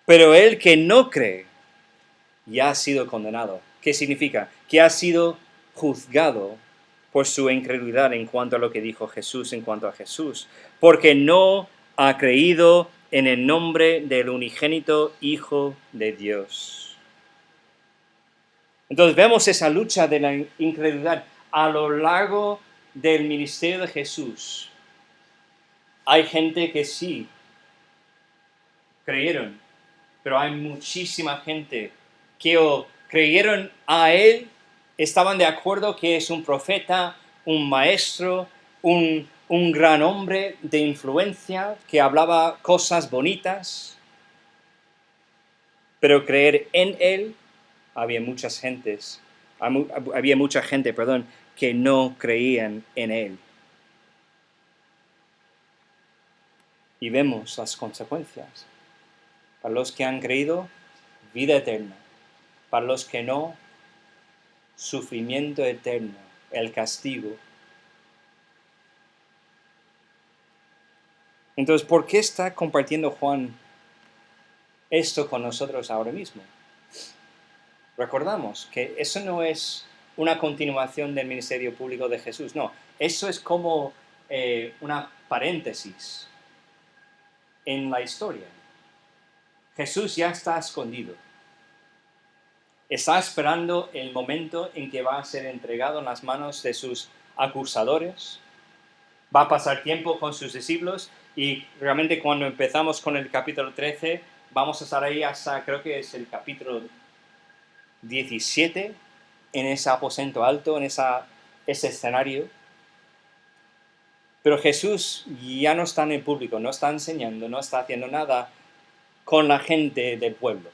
Pero el que no cree ya ha sido condenado. ¿Qué significa? Que ha sido juzgado por su incredulidad en cuanto a lo que dijo Jesús en cuanto a Jesús, porque no ha creído en el nombre del unigénito Hijo de Dios. Entonces vemos esa lucha de la incredulidad a lo largo del ministerio de Jesús. Hay gente que sí creyeron, pero hay muchísima gente que creyeron a Él, estaban de acuerdo que es un profeta, un maestro, un gran hombre de influencia que hablaba cosas bonitas, pero creer en Él, había mucha gente, que no creían en Él. Y vemos las consecuencias. Para los que han creído, vida eterna. Para los que no, sufrimiento eterno, el castigo. Entonces, ¿por qué está compartiendo Juan esto con nosotros ahora mismo? Recordamos que eso no es una continuación del ministerio público de Jesús, no. Eso es como una paréntesis en la historia. Jesús ya está escondido. Está esperando el momento en que va a ser entregado en las manos de sus acusadores. Va a pasar tiempo con sus discípulos y realmente cuando empezamos con el capítulo 13 vamos a estar ahí hasta, creo que es el capítulo 17, en ese aposento alto, en ese escenario. Pero Jesús ya no está en el público, no está enseñando, no está haciendo nada con la gente del pueblo.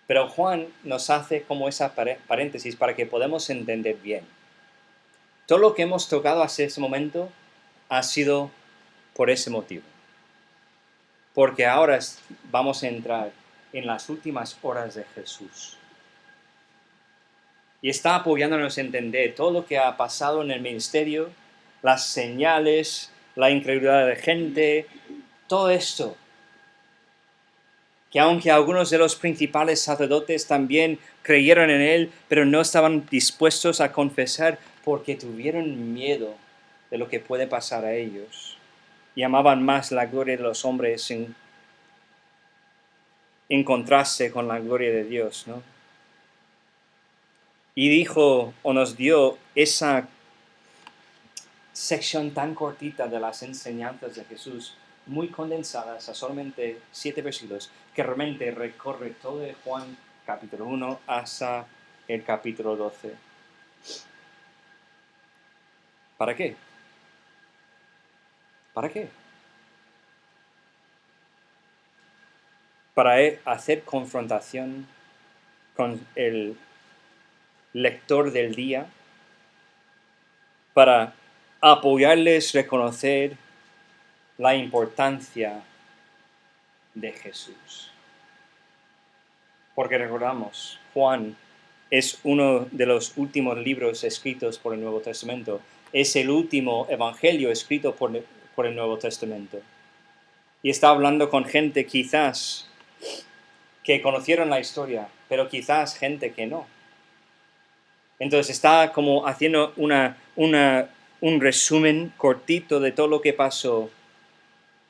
Pero Juan nos hace como esa paréntesis para que podamos entender bien. Todo lo que hemos tocado hasta ese momento ha sido por ese motivo. Porque ahora vamos a entrar en las últimas horas de Jesús. Y está apoyándonos a entender todo lo que ha pasado en el ministerio, las señales, la incredulidad de gente, todo esto. Que aunque algunos de los principales sacerdotes también creyeron en Él, pero no estaban dispuestos a confesar porque tuvieron miedo de lo que puede pasar a ellos. Y amaban más la gloria de los hombres en contraste con la gloria de Dios, ¿no? Y dijo, o nos dio esa sección tan cortita de las enseñanzas de Jesús, muy condensadas a solamente 7 versículos, que realmente recorre todo de Juan capítulo 1 hasta el capítulo 12. ¿Para qué? ¿Para qué? Para hacer confrontación con el lector del día, para apoyarles, reconocer la importancia de Jesús. Porque recordamos, Juan es uno de los últimos libros escritos por el Nuevo Testamento. Es el último evangelio escrito por el Nuevo Testamento. Y está hablando con gente quizás que conocieron la historia, pero quizás gente que no. Entonces está como haciendo un resumen cortito de todo lo que pasó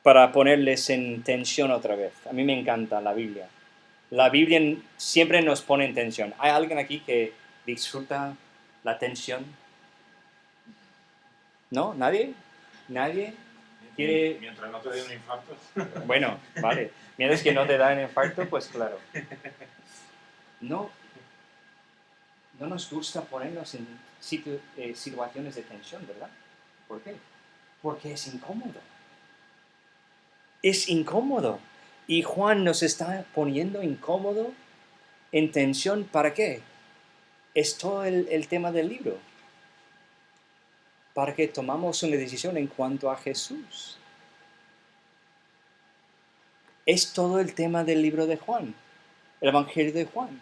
para ponerles en tensión otra vez. A mí me encanta la Biblia. La Biblia siempre nos pone en tensión. ¿Hay alguien aquí que disfruta la tensión? ¿No? ¿Nadie? ¿Nadie? ¿Quiere? Mientras no te dé un infarto. Bueno, vale. Mientras que no te da un infarto, pues claro. No nos gusta ponernos en situaciones de tensión, ¿verdad? ¿Por qué? Porque es incómodo. Es incómodo. Y Juan nos está poniendo incómodo, en tensión, ¿para qué? Es todo el tema del libro. Para que tomamos una decisión en cuanto a Jesús. Es todo el tema del libro de Juan, el Evangelio de Juan.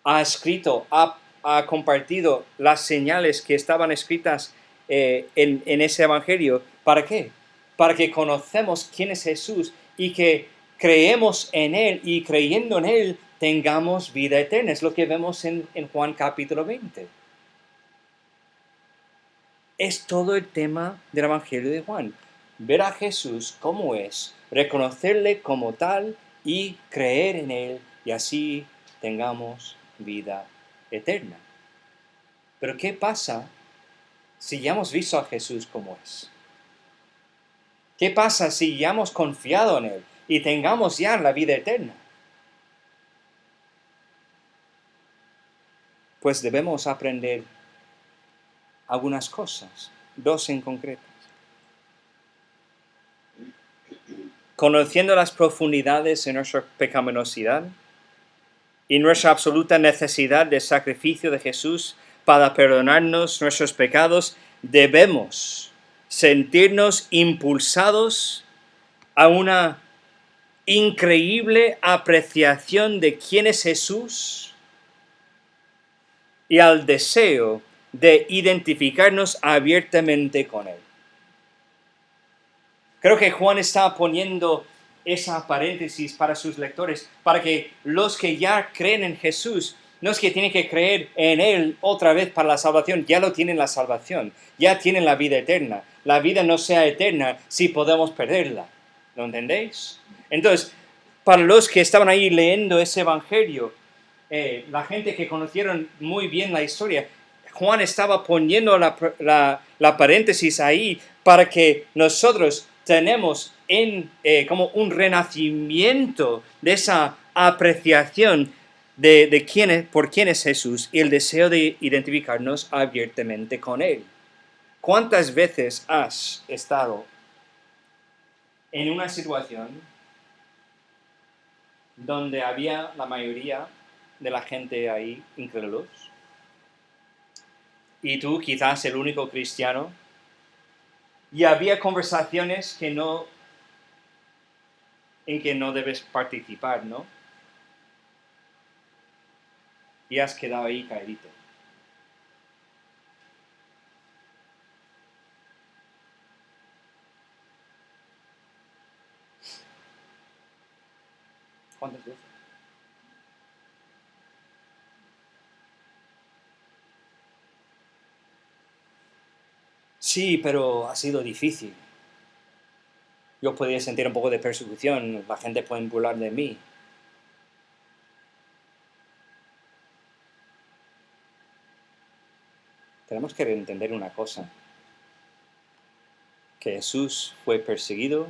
Ha escrito, ha compartido las señales que estaban escritas en ese Evangelio. ¿Para qué? Para que conocemos quién es Jesús y que creemos en Él y creyendo en Él tengamos vida eterna. Es lo que vemos en Juan capítulo 20. Es todo el tema del Evangelio de Juan. Ver a Jesús como es, reconocerle como tal y creer en Él y así tengamos vida eterna. Pero ¿qué pasa si ya hemos visto a Jesús como es? ¿Qué pasa si ya hemos confiado en Él y tengamos ya la vida eterna? Pues debemos aprender algunas cosas, dos en concreto. Conociendo las profundidades de nuestra pecaminosidad y nuestra absoluta necesidad de sacrificio de Jesús para perdonarnos nuestros pecados, debemos sentirnos impulsados a una increíble apreciación de quién es Jesús y al deseo de identificarnos abiertamente con Él. Creo que Juan está poniendo esa paréntesis para sus lectores, para que los que ya creen en Jesús, no es que tienen que creer en Él otra vez para la salvación, ya lo tienen la salvación, ya tienen la vida eterna. La vida no sea eterna si podemos perderla. ¿Lo entendéis? Entonces, para los que estaban ahí leyendo ese evangelio, la gente que conocieron muy bien la historia, Juan estaba poniendo la paréntesis ahí para que nosotros tenemos como un renacimiento de esa apreciación de por quién es Jesús y el deseo de identificarnos abiertamente con Él. ¿Cuántas veces has estado en una situación donde había la mayoría de la gente ahí incrédulos y tú quizás el único cristiano y había conversaciones en que no debes participar, ¿no? Y has quedado ahí caído. ¿Cuántas veces? Sí, pero ha sido difícil. Yo podría sentir un poco de persecución, la gente puede burlar de mí. Tenemos que entender una cosa, que Jesús fue perseguido,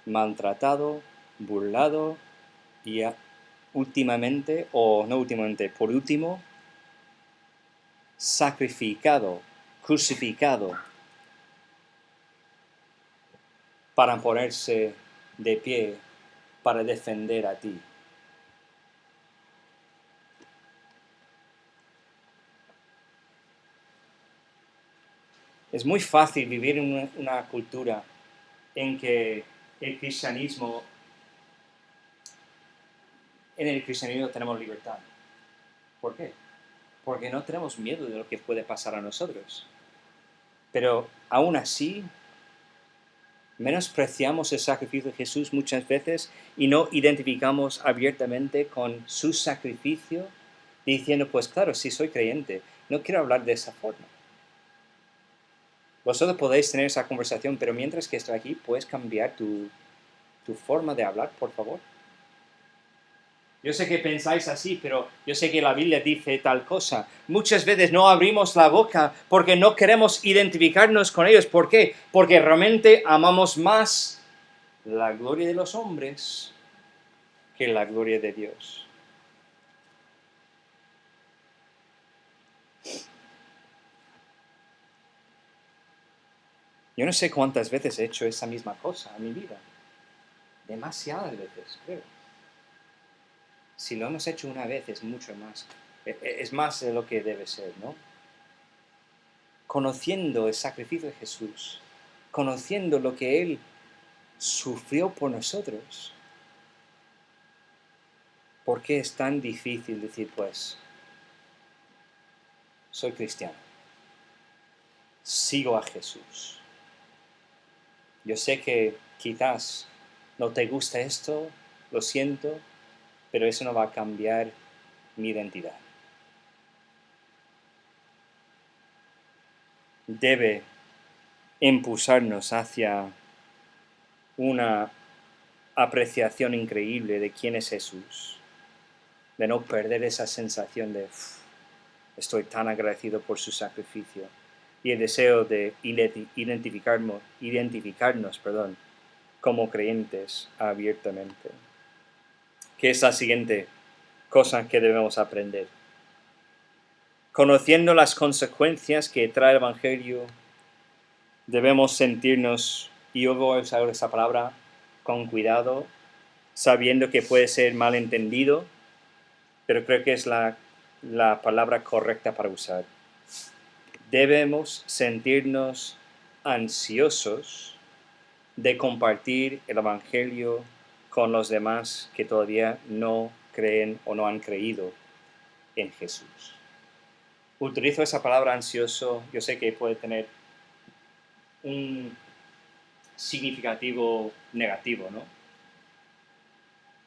maltratado, burlado y últimamente, o no últimamente, por último, sacrificado, crucificado, para ponerse de pie, para defender a ti. Es muy fácil vivir en una cultura en que en el cristianismo tenemos libertad. ¿Por qué? Porque no tenemos miedo de lo que puede pasar a nosotros. Pero aún así, menospreciamos el sacrificio de Jesús muchas veces y no identificamos abiertamente con su sacrificio, diciendo, pues claro, sí soy creyente, no quiero hablar de esa forma. Vosotros podéis tener esa conversación, pero mientras que estoy aquí, ¿puedes cambiar tu forma de hablar, por favor? Yo sé que pensáis así, pero yo sé que la Biblia dice tal cosa. Muchas veces no abrimos la boca porque no queremos identificarnos con ellos. ¿Por qué? Porque realmente amamos más la gloria de los hombres que la gloria de Dios. Yo no sé cuántas veces he hecho esa misma cosa en mi vida. Demasiadas veces, creo. Si lo hemos hecho una vez, es mucho más. Es más de lo que debe ser, ¿no? Conociendo el sacrificio de Jesús, conociendo lo que Él sufrió por nosotros, ¿por qué es tan difícil decir, pues, soy cristiano, sigo a Jesús? Yo sé que quizás no te gusta esto, lo siento, pero eso no va a cambiar mi identidad. Debe impulsarnos hacia una apreciación increíble de quién es Jesús, de no perder esa sensación de estoy tan agradecido por su sacrificio, y el deseo de identificarnos como creyentes abiertamente. ¿Qué es la siguiente cosa que debemos aprender? Conociendo las consecuencias que trae el Evangelio, debemos sentirnos, y yo voy a usar esa palabra con cuidado, sabiendo que puede ser malentendido, pero creo que es la palabra correcta para usar. Debemos sentirnos ansiosos de compartir el Evangelio con los demás que todavía no creen o no han creído en Jesús. Utilizo esa palabra ansioso, yo sé que puede tener un significativo negativo, ¿no?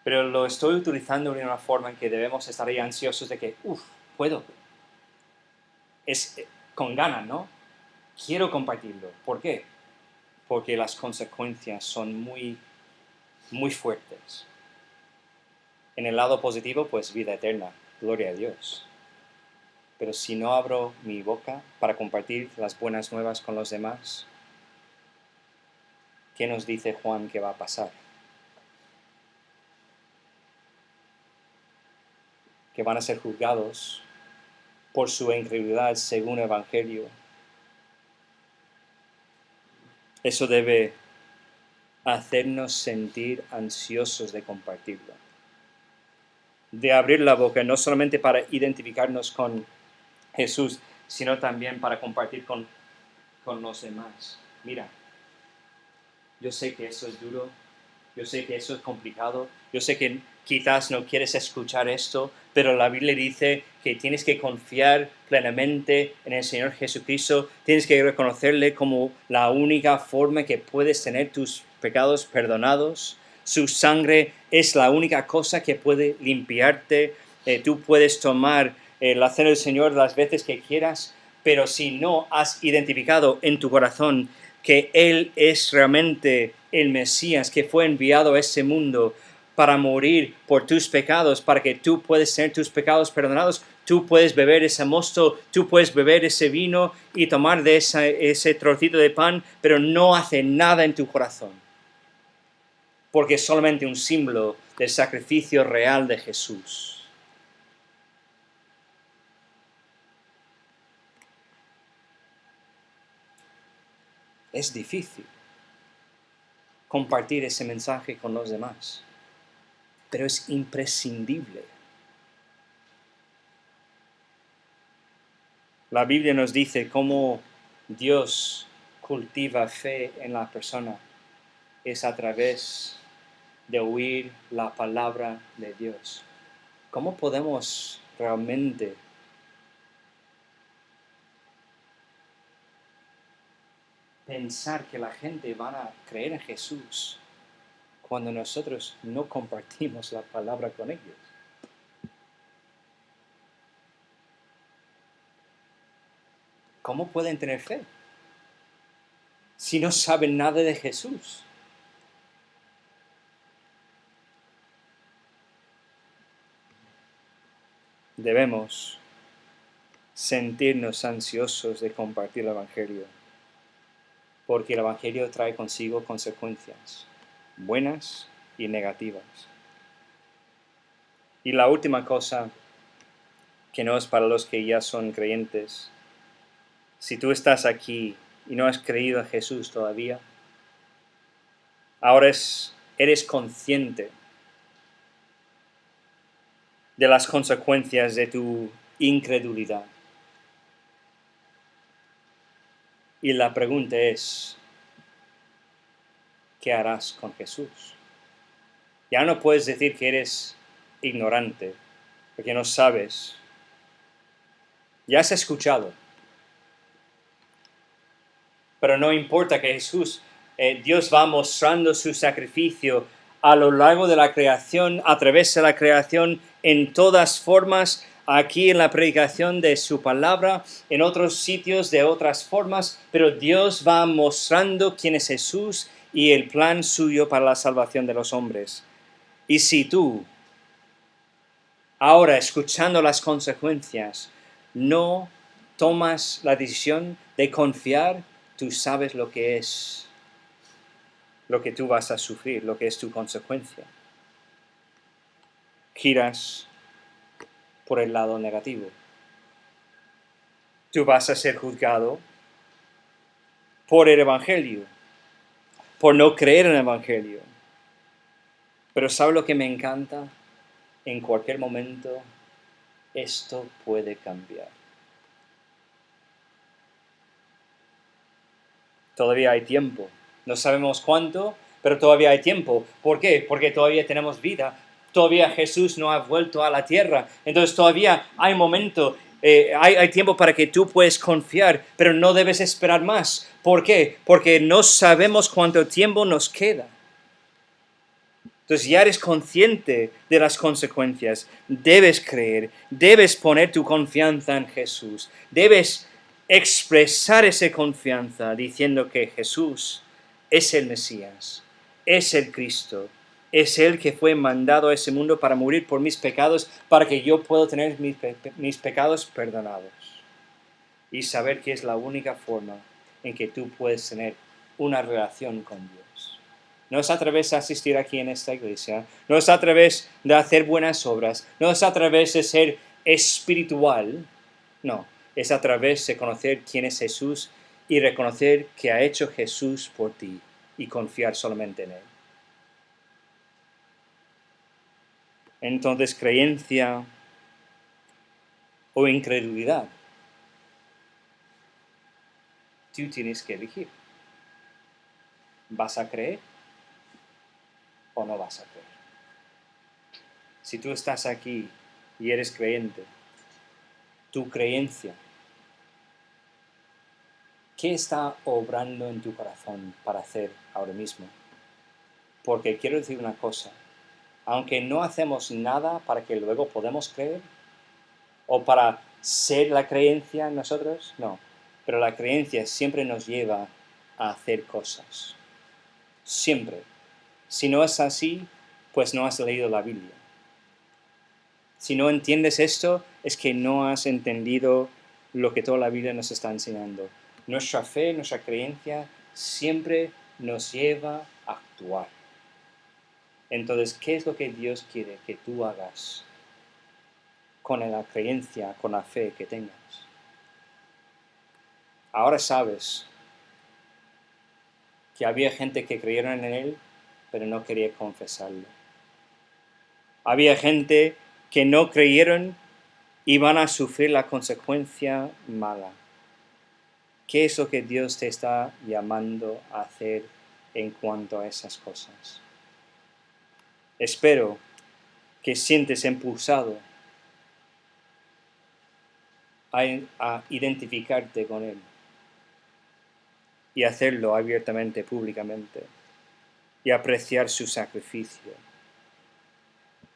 Pero lo estoy utilizando de una forma en que debemos estar ahí ansiosos de que, puedo. Es con ganas, ¿no? Quiero compartirlo. ¿Por qué? Porque las consecuencias son muy, muy fuertes. En el lado positivo, pues vida eterna, gloria a Dios. Pero si no abro mi boca para compartir las buenas nuevas con los demás, ¿qué nos dice Juan que va a pasar? Que van a ser juzgados por su incredulidad según el Evangelio. Eso debe hacernos sentir ansiosos de compartirlo. De abrir la boca, no solamente para identificarnos con Jesús, sino también para compartir con los demás. Mira, yo sé que eso es duro, yo sé que eso es complicado, yo sé que quizás no quieres escuchar esto, pero la Biblia dice que tienes que confiar plenamente en el Señor Jesucristo, tienes que reconocerle como la única forma que puedes tener tus pecados perdonados. Su sangre es la única cosa que puede limpiarte. Tú puedes tomar la cena del Señor las veces que quieras, pero si no has identificado en tu corazón que Él es realmente el Mesías que fue enviado a este mundo para morir por tus pecados, para que tú puedas tener tus pecados perdonados, tú puedes beber ese mosto, tú puedes beber ese vino y tomar de ese trocito de pan, pero no hace nada en tu corazón, porque es solamente un símbolo del sacrificio real de Jesús. es difícil compartir ese mensaje con los demás, pero es imprescindible. La Biblia nos dice cómo Dios cultiva fe en la persona. Es a través de oír la palabra de Dios. ¿Cómo podemos realmente pensar que la gente va a creer en Jesús cuando nosotros no compartimos la palabra con ellos? ¿Cómo pueden tener fe si no saben nada de Jesús? Debemos sentirnos ansiosos de compartir el Evangelio, porque el Evangelio trae consigo consecuencias buenas y negativas. Y la última cosa, que no es para los que ya son creyentes, si tú estás aquí y no has creído en Jesús todavía, ahora eres consciente de las consecuencias de tu incredulidad. Y la pregunta es, ¿qué harás con Jesús? Ya no puedes decir que eres ignorante, porque no sabes. Ya has escuchado. Pero no importa que Jesús, Dios va mostrando su sacrificio a lo largo de la creación, a través de la creación, en todas formas, aquí en la predicación de su palabra, en otros sitios de otras formas, pero Dios va mostrando quién es Jesús y el plan suyo para la salvación de los hombres. Y si tú, ahora escuchando las consecuencias, no tomas la decisión de confiar, tú sabes lo que es, lo que tú vas a sufrir, lo que es tu consecuencia. Giras por el lado negativo. Tú vas a ser juzgado por el Evangelio, por no creer en el Evangelio. Pero ¿sabe lo que me encanta? En cualquier momento, esto puede cambiar. Todavía hay tiempo. No sabemos cuánto, pero todavía hay tiempo. ¿Por qué? Porque todavía tenemos vida. Todavía Jesús no ha vuelto a la tierra. Entonces todavía hay momento, hay tiempo para que tú puedas confiar, pero no debes esperar más. ¿Por qué? Porque no sabemos cuánto tiempo nos queda. Entonces ya eres consciente de las consecuencias. Debes creer, debes poner tu confianza en Jesús. Debes expresar esa confianza diciendo que Jesús es el Mesías, es el Cristo, es el que fue mandado a ese mundo para morir por mis pecados, para que yo pueda tener mis pecados perdonados. Y saber que es la única forma en que tú puedes tener una relación con Dios. No es a través de asistir aquí en esta iglesia, no es a través de hacer buenas obras, no es a través de ser espiritual, no, es a través de conocer quién es Jesús y reconocer que ha hecho Jesús por ti y confiar solamente en Él. Entonces, creencia o incredulidad, tú tienes que elegir. ¿Vas a creer o no vas a creer? Si tú estás aquí y eres creyente, tu creencia, ¿qué está obrando en tu corazón para hacer ahora mismo? Porque quiero decir una cosa, aunque no hacemos nada para que luego podamos creer, o para ser la creencia en nosotros, no, pero la creencia siempre nos lleva a hacer cosas, siempre. Si no es así, pues no has leído la Biblia. Si no entiendes esto, es que no has entendido lo que toda la Biblia nos está enseñando. Nuestra fe, nuestra creencia, siempre nos lleva a actuar. Entonces, ¿qué es lo que Dios quiere que tú hagas con la creencia, con la fe que tengas? Ahora sabes que había gente que creyeron en Él, pero no quería confesarlo. Había gente que no creyeron y van a sufrir la consecuencia mala. ¿Qué es lo que Dios te está llamando a hacer en cuanto a esas cosas? Espero que sientes impulsado a identificarte con Él y hacerlo abiertamente, públicamente, y apreciar su sacrificio.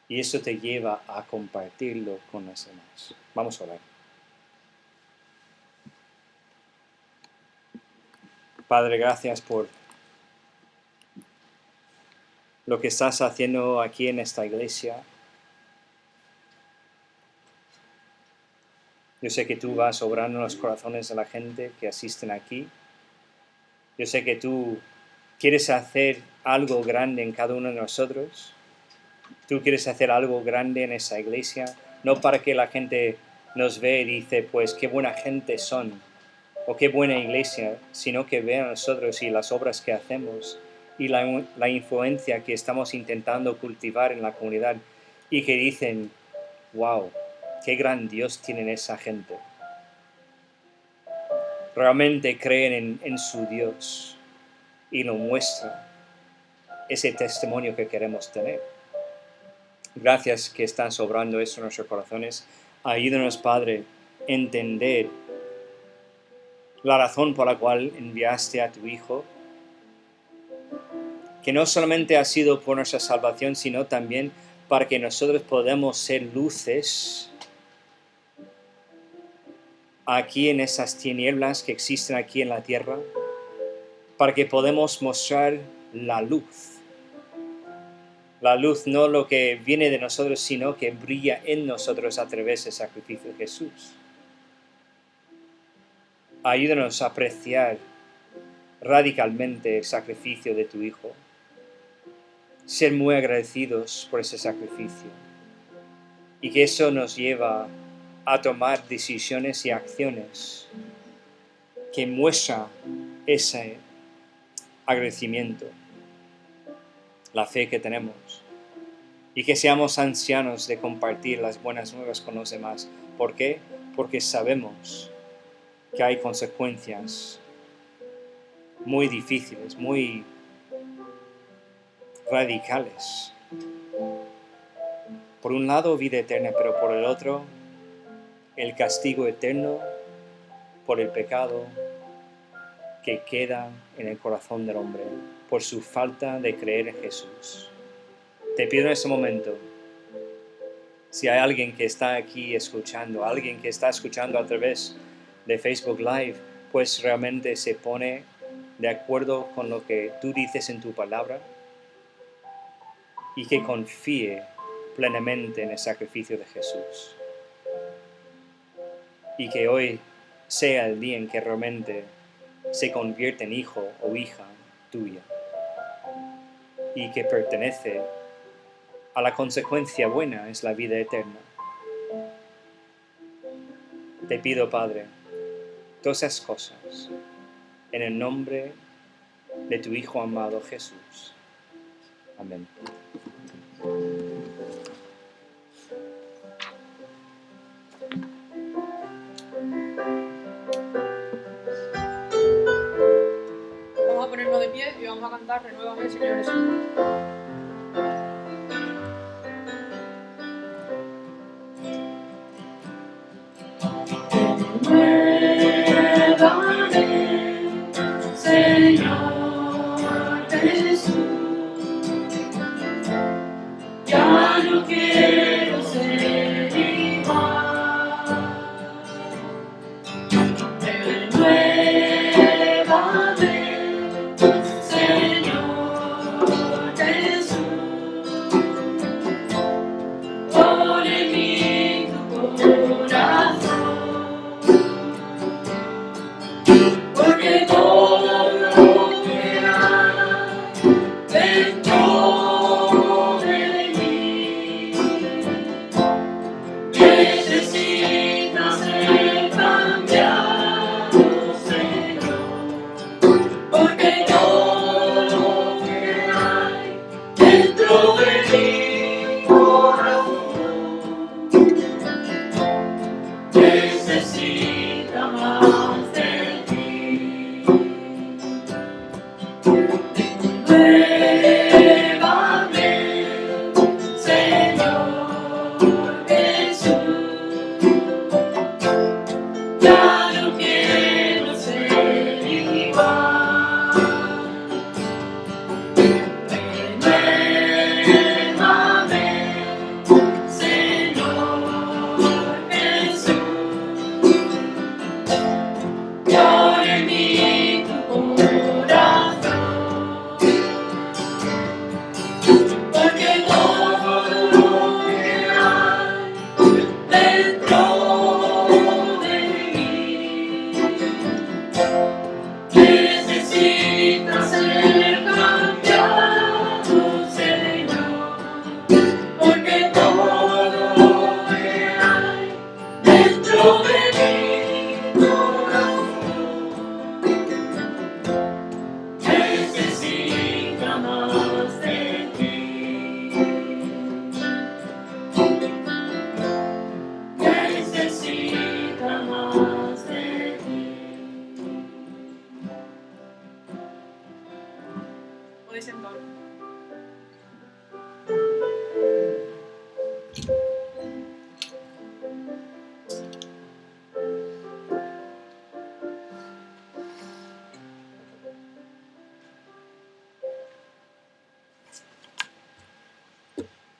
Y eso te lleva a compartirlo con los demás. Vamos a orar. Padre, gracias por lo que estás haciendo aquí en esta iglesia. Yo sé que tú vas obrando en los corazones de la gente que asisten aquí. Yo sé que tú quieres hacer algo grande en cada uno de nosotros. Tú quieres hacer algo grande en esa iglesia, no para que la gente nos vea y dice, pues qué buena gente son, o qué buena iglesia, sino que vean a nosotros y las obras que hacemos y la influencia que estamos intentando cultivar en la comunidad y que dicen, wow, qué gran Dios tienen esa gente. Realmente creen en su Dios y lo muestran, ese testimonio que queremos tener. Gracias que están sobrando eso en nuestros corazones. Ayúdanos, Padre, a entender la razón por la cual enviaste a tu Hijo, que no solamente ha sido por nuestra salvación, sino también para que nosotros podamos ser luces aquí en esas tinieblas que existen aquí en la tierra, para que podamos mostrar la luz. La luz no lo que viene de nosotros, sino que brilla en nosotros a través del sacrificio de Jesús. Ayúdanos a apreciar radicalmente el sacrificio de tu Hijo. Ser muy agradecidos por ese sacrificio. Y que eso nos lleva a tomar decisiones y acciones que muestran ese agradecimiento, la fe que tenemos, y que seamos ancianos de compartir las buenas nuevas con los demás. ¿Por qué? Porque sabemos que hay consecuencias muy difíciles, muy radicales. Por un lado, vida eterna, pero por el otro, el castigo eterno por el pecado que queda en el corazón del hombre por su falta de creer en Jesús. Te pido en este momento, si hay alguien que está aquí escuchando, alguien que está escuchando a través de Facebook Live, pues realmente se pone de acuerdo con lo que tú dices en tu palabra y que confíe plenamente en el sacrificio de Jesús. Y que hoy sea el día en que realmente se convierte en hijo o hija tuya y que pertenece a la consecuencia buena, es la vida eterna. Te pido, Padre, todas esas cosas en el nombre de tu Hijo amado Jesús. Amén. Vamos a ponernos de pie y vamos a cantar Renuévame, Señor Jesús. Renuévame, Señor Jesús. Ya no quiero ser igual. Renuévame, Señor Jesús. Pon en mí tu corazón, porque todo lo que hay dentro de mí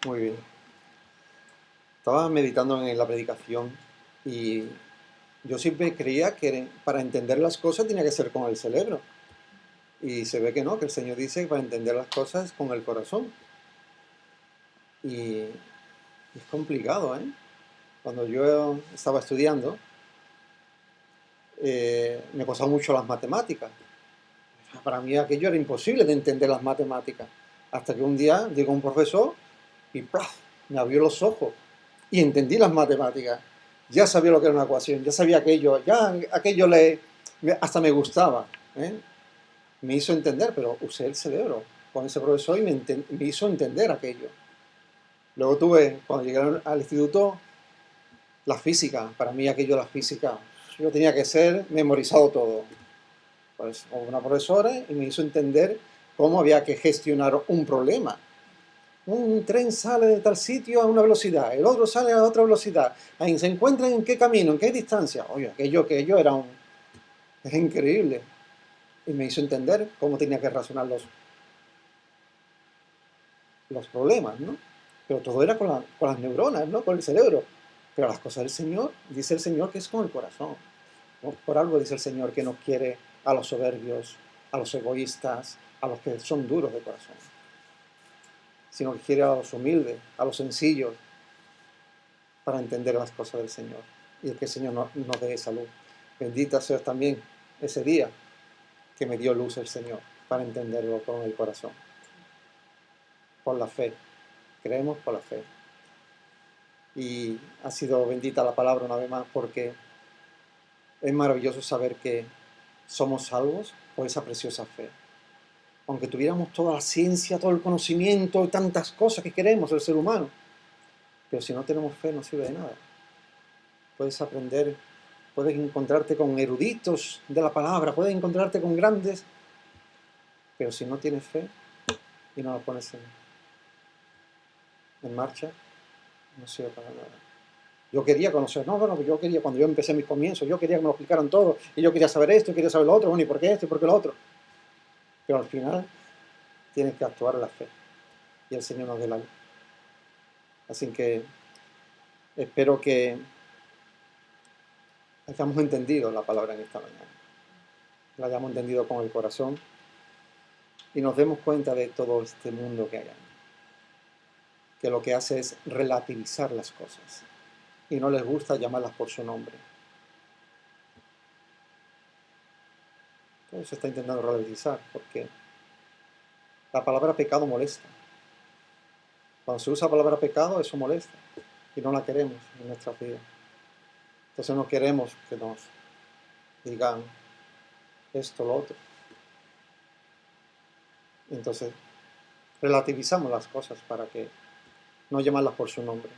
Muy bien. Estaba meditando en la predicación y yo siempre creía que para entender las cosas tenía que ser con el cerebro. Y se ve que no, que el Señor dice que para entender las cosas con el corazón. Y es complicado, ¿eh? Cuando yo estaba estudiando, me costaban mucho las matemáticas. Para mí aquello era imposible de entender las matemáticas. Hasta que un día llegó un profesor y ¡plaf! Me abrió los ojos y entendí las matemáticas. Ya sabía lo que era una ecuación, ya sabía aquello, ya aquello hasta me gustaba, ¿eh? Me hizo entender, pero usé el cerebro con ese profesor y me hizo entender aquello. Luego tuve, cuando llegué al instituto, la física. Para mí aquello, la física, yo tenía que ser memorizado todo. Pues una profesora y me hizo entender cómo había que gestionar un problema. Un tren sale de tal sitio a una velocidad, el otro sale a otra velocidad. Ahí se encuentran en qué camino, en qué distancia. Oye, aquello era increíble. Y me hizo entender cómo tenía que razonar los problemas, ¿no? Pero todo era con las neuronas, ¿no? Con el cerebro. Pero las cosas del Señor, dice el Señor que es con el corazón, ¿no? Por algo dice el Señor que no quiere a los soberbios, a los egoístas, a los que son duros de corazón, sino que quiere a los humildes, a los sencillos, para entender las cosas del Señor. Y el que el Señor nos dé esa luz. Bendita sea también ese día que me dio luz el Señor, para entenderlo con el corazón. Por la fe. Creemos por la fe. Y ha sido bendita la palabra una vez más, porque es maravilloso saber que somos salvos por esa preciosa fe. Aunque tuviéramos toda la ciencia, todo el conocimiento y tantas cosas que queremos el ser humano, pero si no tenemos fe no sirve de nada. Puedes aprender, puedes encontrarte con eruditos de la palabra, puedes encontrarte con grandes, pero si no tienes fe y no la pones en marcha, no sirve para nada. Yo quería conocer, yo quería, cuando yo empecé mis comienzos, yo quería que me lo explicaran todo, y yo quería saber esto, y quería saber lo otro, bueno, ¿y por qué esto y por qué lo otro? Pero al final tienes que actuar en la fe, y el Señor nos dé la luz. Así que espero que hayamos entendido la palabra en esta mañana, la hayamos entendido con el corazón, y nos demos cuenta de todo este mundo que hay, que lo que hace es relativizar las cosas, y no les gusta llamarlas por su nombre. Todo se está intentando relativizar, porque la palabra pecado molesta. Cuando se usa la palabra pecado, eso molesta, y no la queremos en nuestra vida. Entonces no queremos que nos digan esto o lo otro. Entonces relativizamos las cosas para que no llamarlas por su nombre.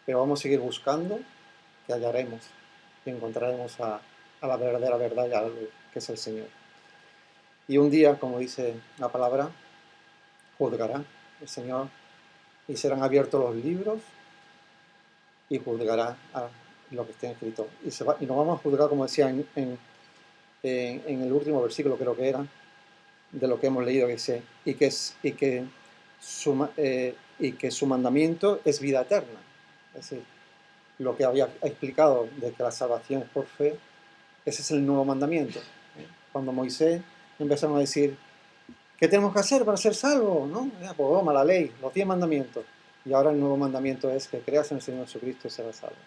Pero vamos a seguir buscando, que hallaremos y encontraremos a la verdadera verdad y a la luz, que es el Señor. Y un día, como dice la palabra, juzgará el Señor y serán abiertos los libros y juzgará a lo que esté escrito. Y nos vamos a juzgar, como decía en el último versículo, creo que era, de lo que hemos leído, que dice, y que su mandamiento es vida eterna. Es decir, lo que había explicado de que la salvación es por fe, ese es el nuevo mandamiento. Cuando Moisés empezaron a decir, ¿qué tenemos que hacer para ser salvos? ¿No? Pues vamos a la ley, los 10 mandamientos. Y ahora el nuevo mandamiento es que creas en el Señor Jesucristo y serás salvo.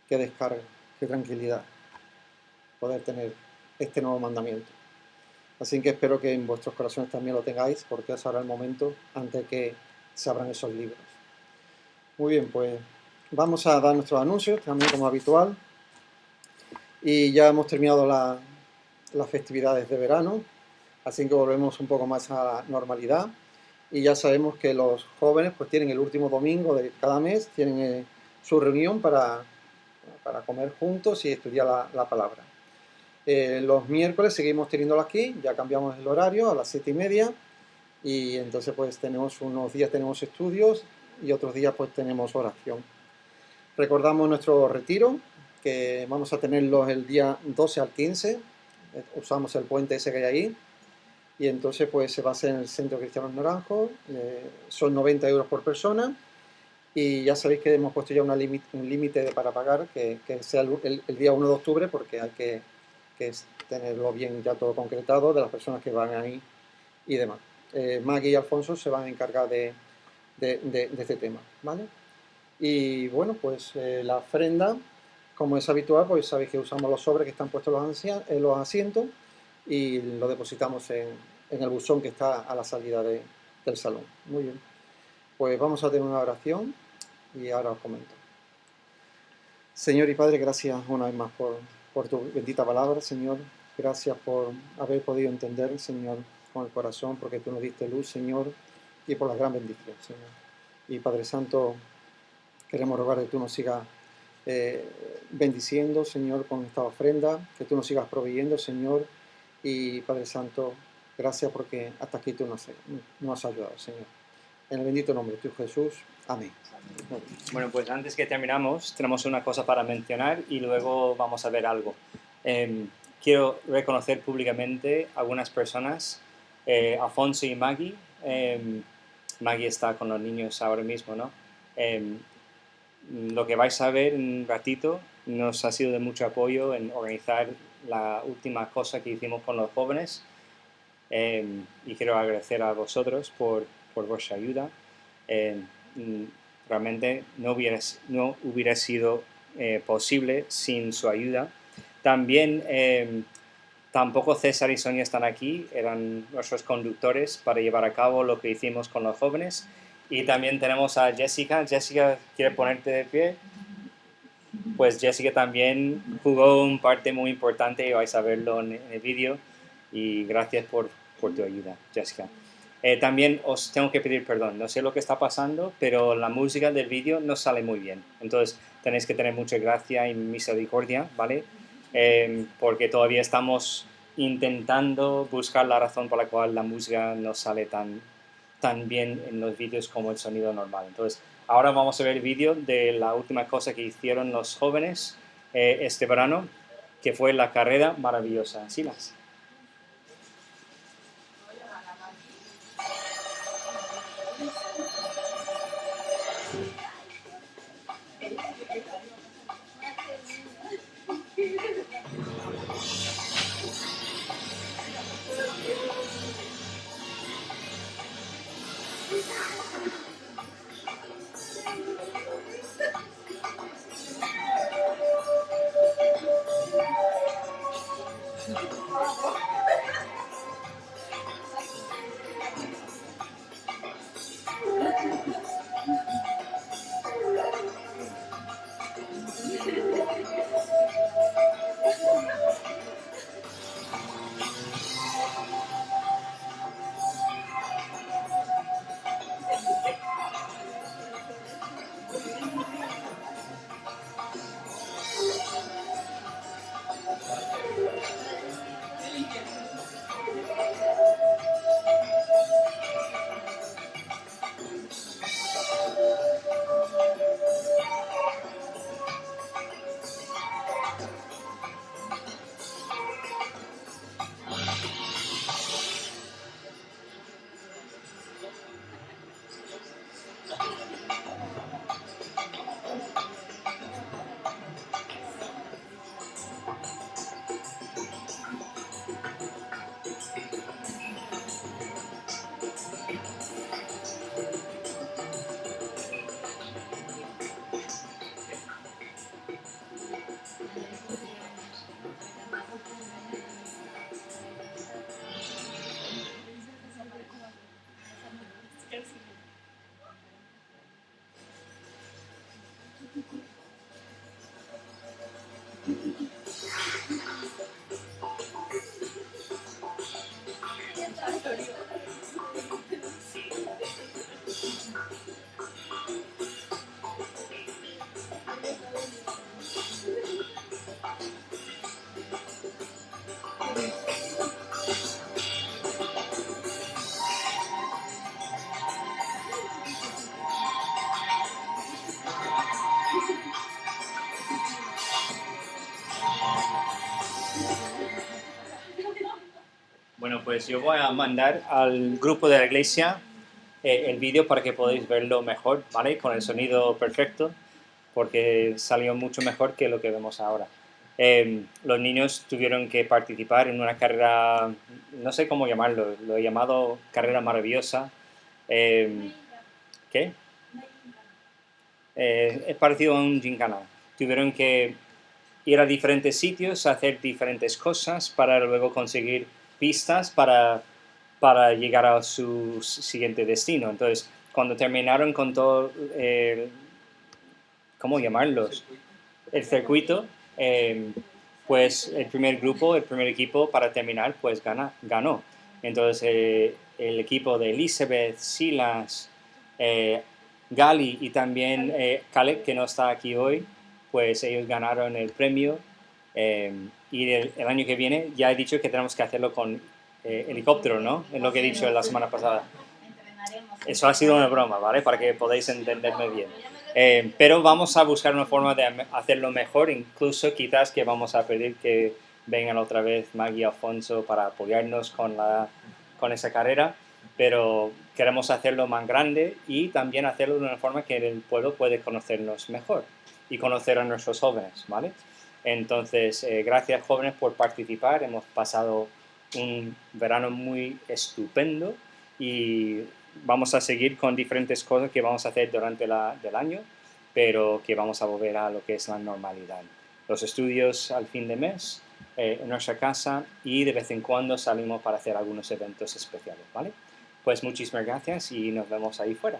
Qué descarga, qué tranquilidad poder tener este nuevo mandamiento. Así que espero que en vuestros corazones también lo tengáis, porque es ahora el momento antes que se abran esos libros. Muy bien, pues vamos a dar nuestros anuncios, también como habitual. Y ya hemos terminado las festividades de verano, así que volvemos un poco más a la normalidad. Y ya sabemos que los jóvenes pues tienen el último domingo de cada mes, tienen su reunión para comer juntos y estudiar la palabra. Los miércoles seguimos teniéndolo aquí, ya cambiamos el horario a las 7:30 y entonces pues unos días tenemos estudios y otros días pues tenemos oración. Recordamos nuestro retiro, que vamos a tenerlos el día 12 al 15, usamos el puente ese que hay ahí, y entonces pues se va a hacer en el Centro Cristiano Naranjo, son 90 euros por persona, y ya sabéis que hemos puesto ya un límite para pagar, que sea el día 1 de octubre, porque hay que tenerlo bien ya todo concretado, de las personas que van ahí y demás. Maggie y Alfonso se van a encargar de este tema, ¿vale? Y bueno, pues la ofrenda, como es habitual, pues sabéis que usamos los sobres que están puestos en los asientos y lo depositamos en el buzón que está a la salida del salón. Muy bien. Pues vamos a tener una oración y ahora os comento. Señor y Padre, gracias una vez más por tu bendita palabra, Señor. Gracias por haber podido entender, Señor, con el corazón, porque tú nos diste luz, Señor, y por la gran bendición, Señor. Y Padre Santo, queremos rogar que tú nos sigas bendiciendo, Señor, con esta ofrenda, que tú nos sigas proveyendo, Señor. Y Padre Santo, gracias porque hasta aquí tú nos has ayudado, Señor. En el bendito nombre de tu Jesús. Amén. Bueno, pues antes que terminamos, tenemos una cosa para mencionar y luego vamos a ver algo. Quiero reconocer públicamente a algunas personas, Alfonso y Maggie. Maggie está con los niños ahora mismo, ¿no? Lo que vais a ver en un ratito nos ha sido de mucho apoyo en organizar la última cosa que hicimos con los jóvenes. Y quiero agradecer a vosotros por vuestra ayuda. Realmente no hubiera sido posible sin su ayuda. También tampoco César y Sonia están aquí, eran nuestros conductores para llevar a cabo lo que hicimos con los jóvenes. Y también tenemos a Jessica. Jessica, ¿quiere ponerte de pie? Pues Jessica también jugó un parte muy importante y vais a verlo en el vídeo. Y gracias por tu ayuda, Jessica. También os tengo que pedir perdón, no sé lo que está pasando, pero la música del vídeo no sale muy bien. Entonces tenéis que tener mucha gracia y misericordia, ¿vale? Porque todavía estamos intentando buscar la razón por la cual la música no sale tan bien en los vídeos como el sonido normal. Entonces, ahora vamos a ver el vídeo de la última cosa que hicieron los jóvenes este verano, que fue la carrera maravillosa. Silas. pues yo voy a mandar al grupo de la iglesia el vídeo para que podáis verlo mejor, ¿vale? Con el sonido perfecto, porque salió mucho mejor que lo que vemos ahora. Los niños tuvieron que participar en una carrera, no sé cómo llamarlo, lo he llamado carrera maravillosa. ¿Qué? Es parecido a un gincana. Tuvieron que ir a diferentes sitios, hacer diferentes cosas para luego conseguir pistas para llegar a su siguiente destino. Entonces, cuando terminaron con todo, ¿cómo llamarlos? El circuito, pues el primer grupo, el primer equipo para terminar, pues ganó. Entonces, el equipo de Elizabeth, Silas, Gali y también Caleb, que no está aquí hoy, pues ellos ganaron el premio. Y el año que viene ya he dicho que tenemos que hacerlo con helicóptero, ¿no? Es lo que he dicho la semana pasada. Eso ha sido una broma, ¿vale? Para que podáis entenderme bien. Pero vamos a buscar una forma de hacerlo mejor, incluso quizás que vamos a pedir que vengan otra vez Maggie y Alfonso para apoyarnos con esa carrera, pero queremos hacerlo más grande y también hacerlo de una forma que el pueblo puede conocernos mejor y conocer a nuestros jóvenes, ¿vale? Entonces, gracias jóvenes por participar, hemos pasado un verano muy estupendo y vamos a seguir con diferentes cosas que vamos a hacer durante el año, pero que vamos a volver a lo que es la normalidad. Los estudios al fin de mes, en nuestra casa y de vez en cuando salimos para hacer algunos eventos especiales, ¿vale? Pues muchísimas gracias y nos vemos ahí fuera.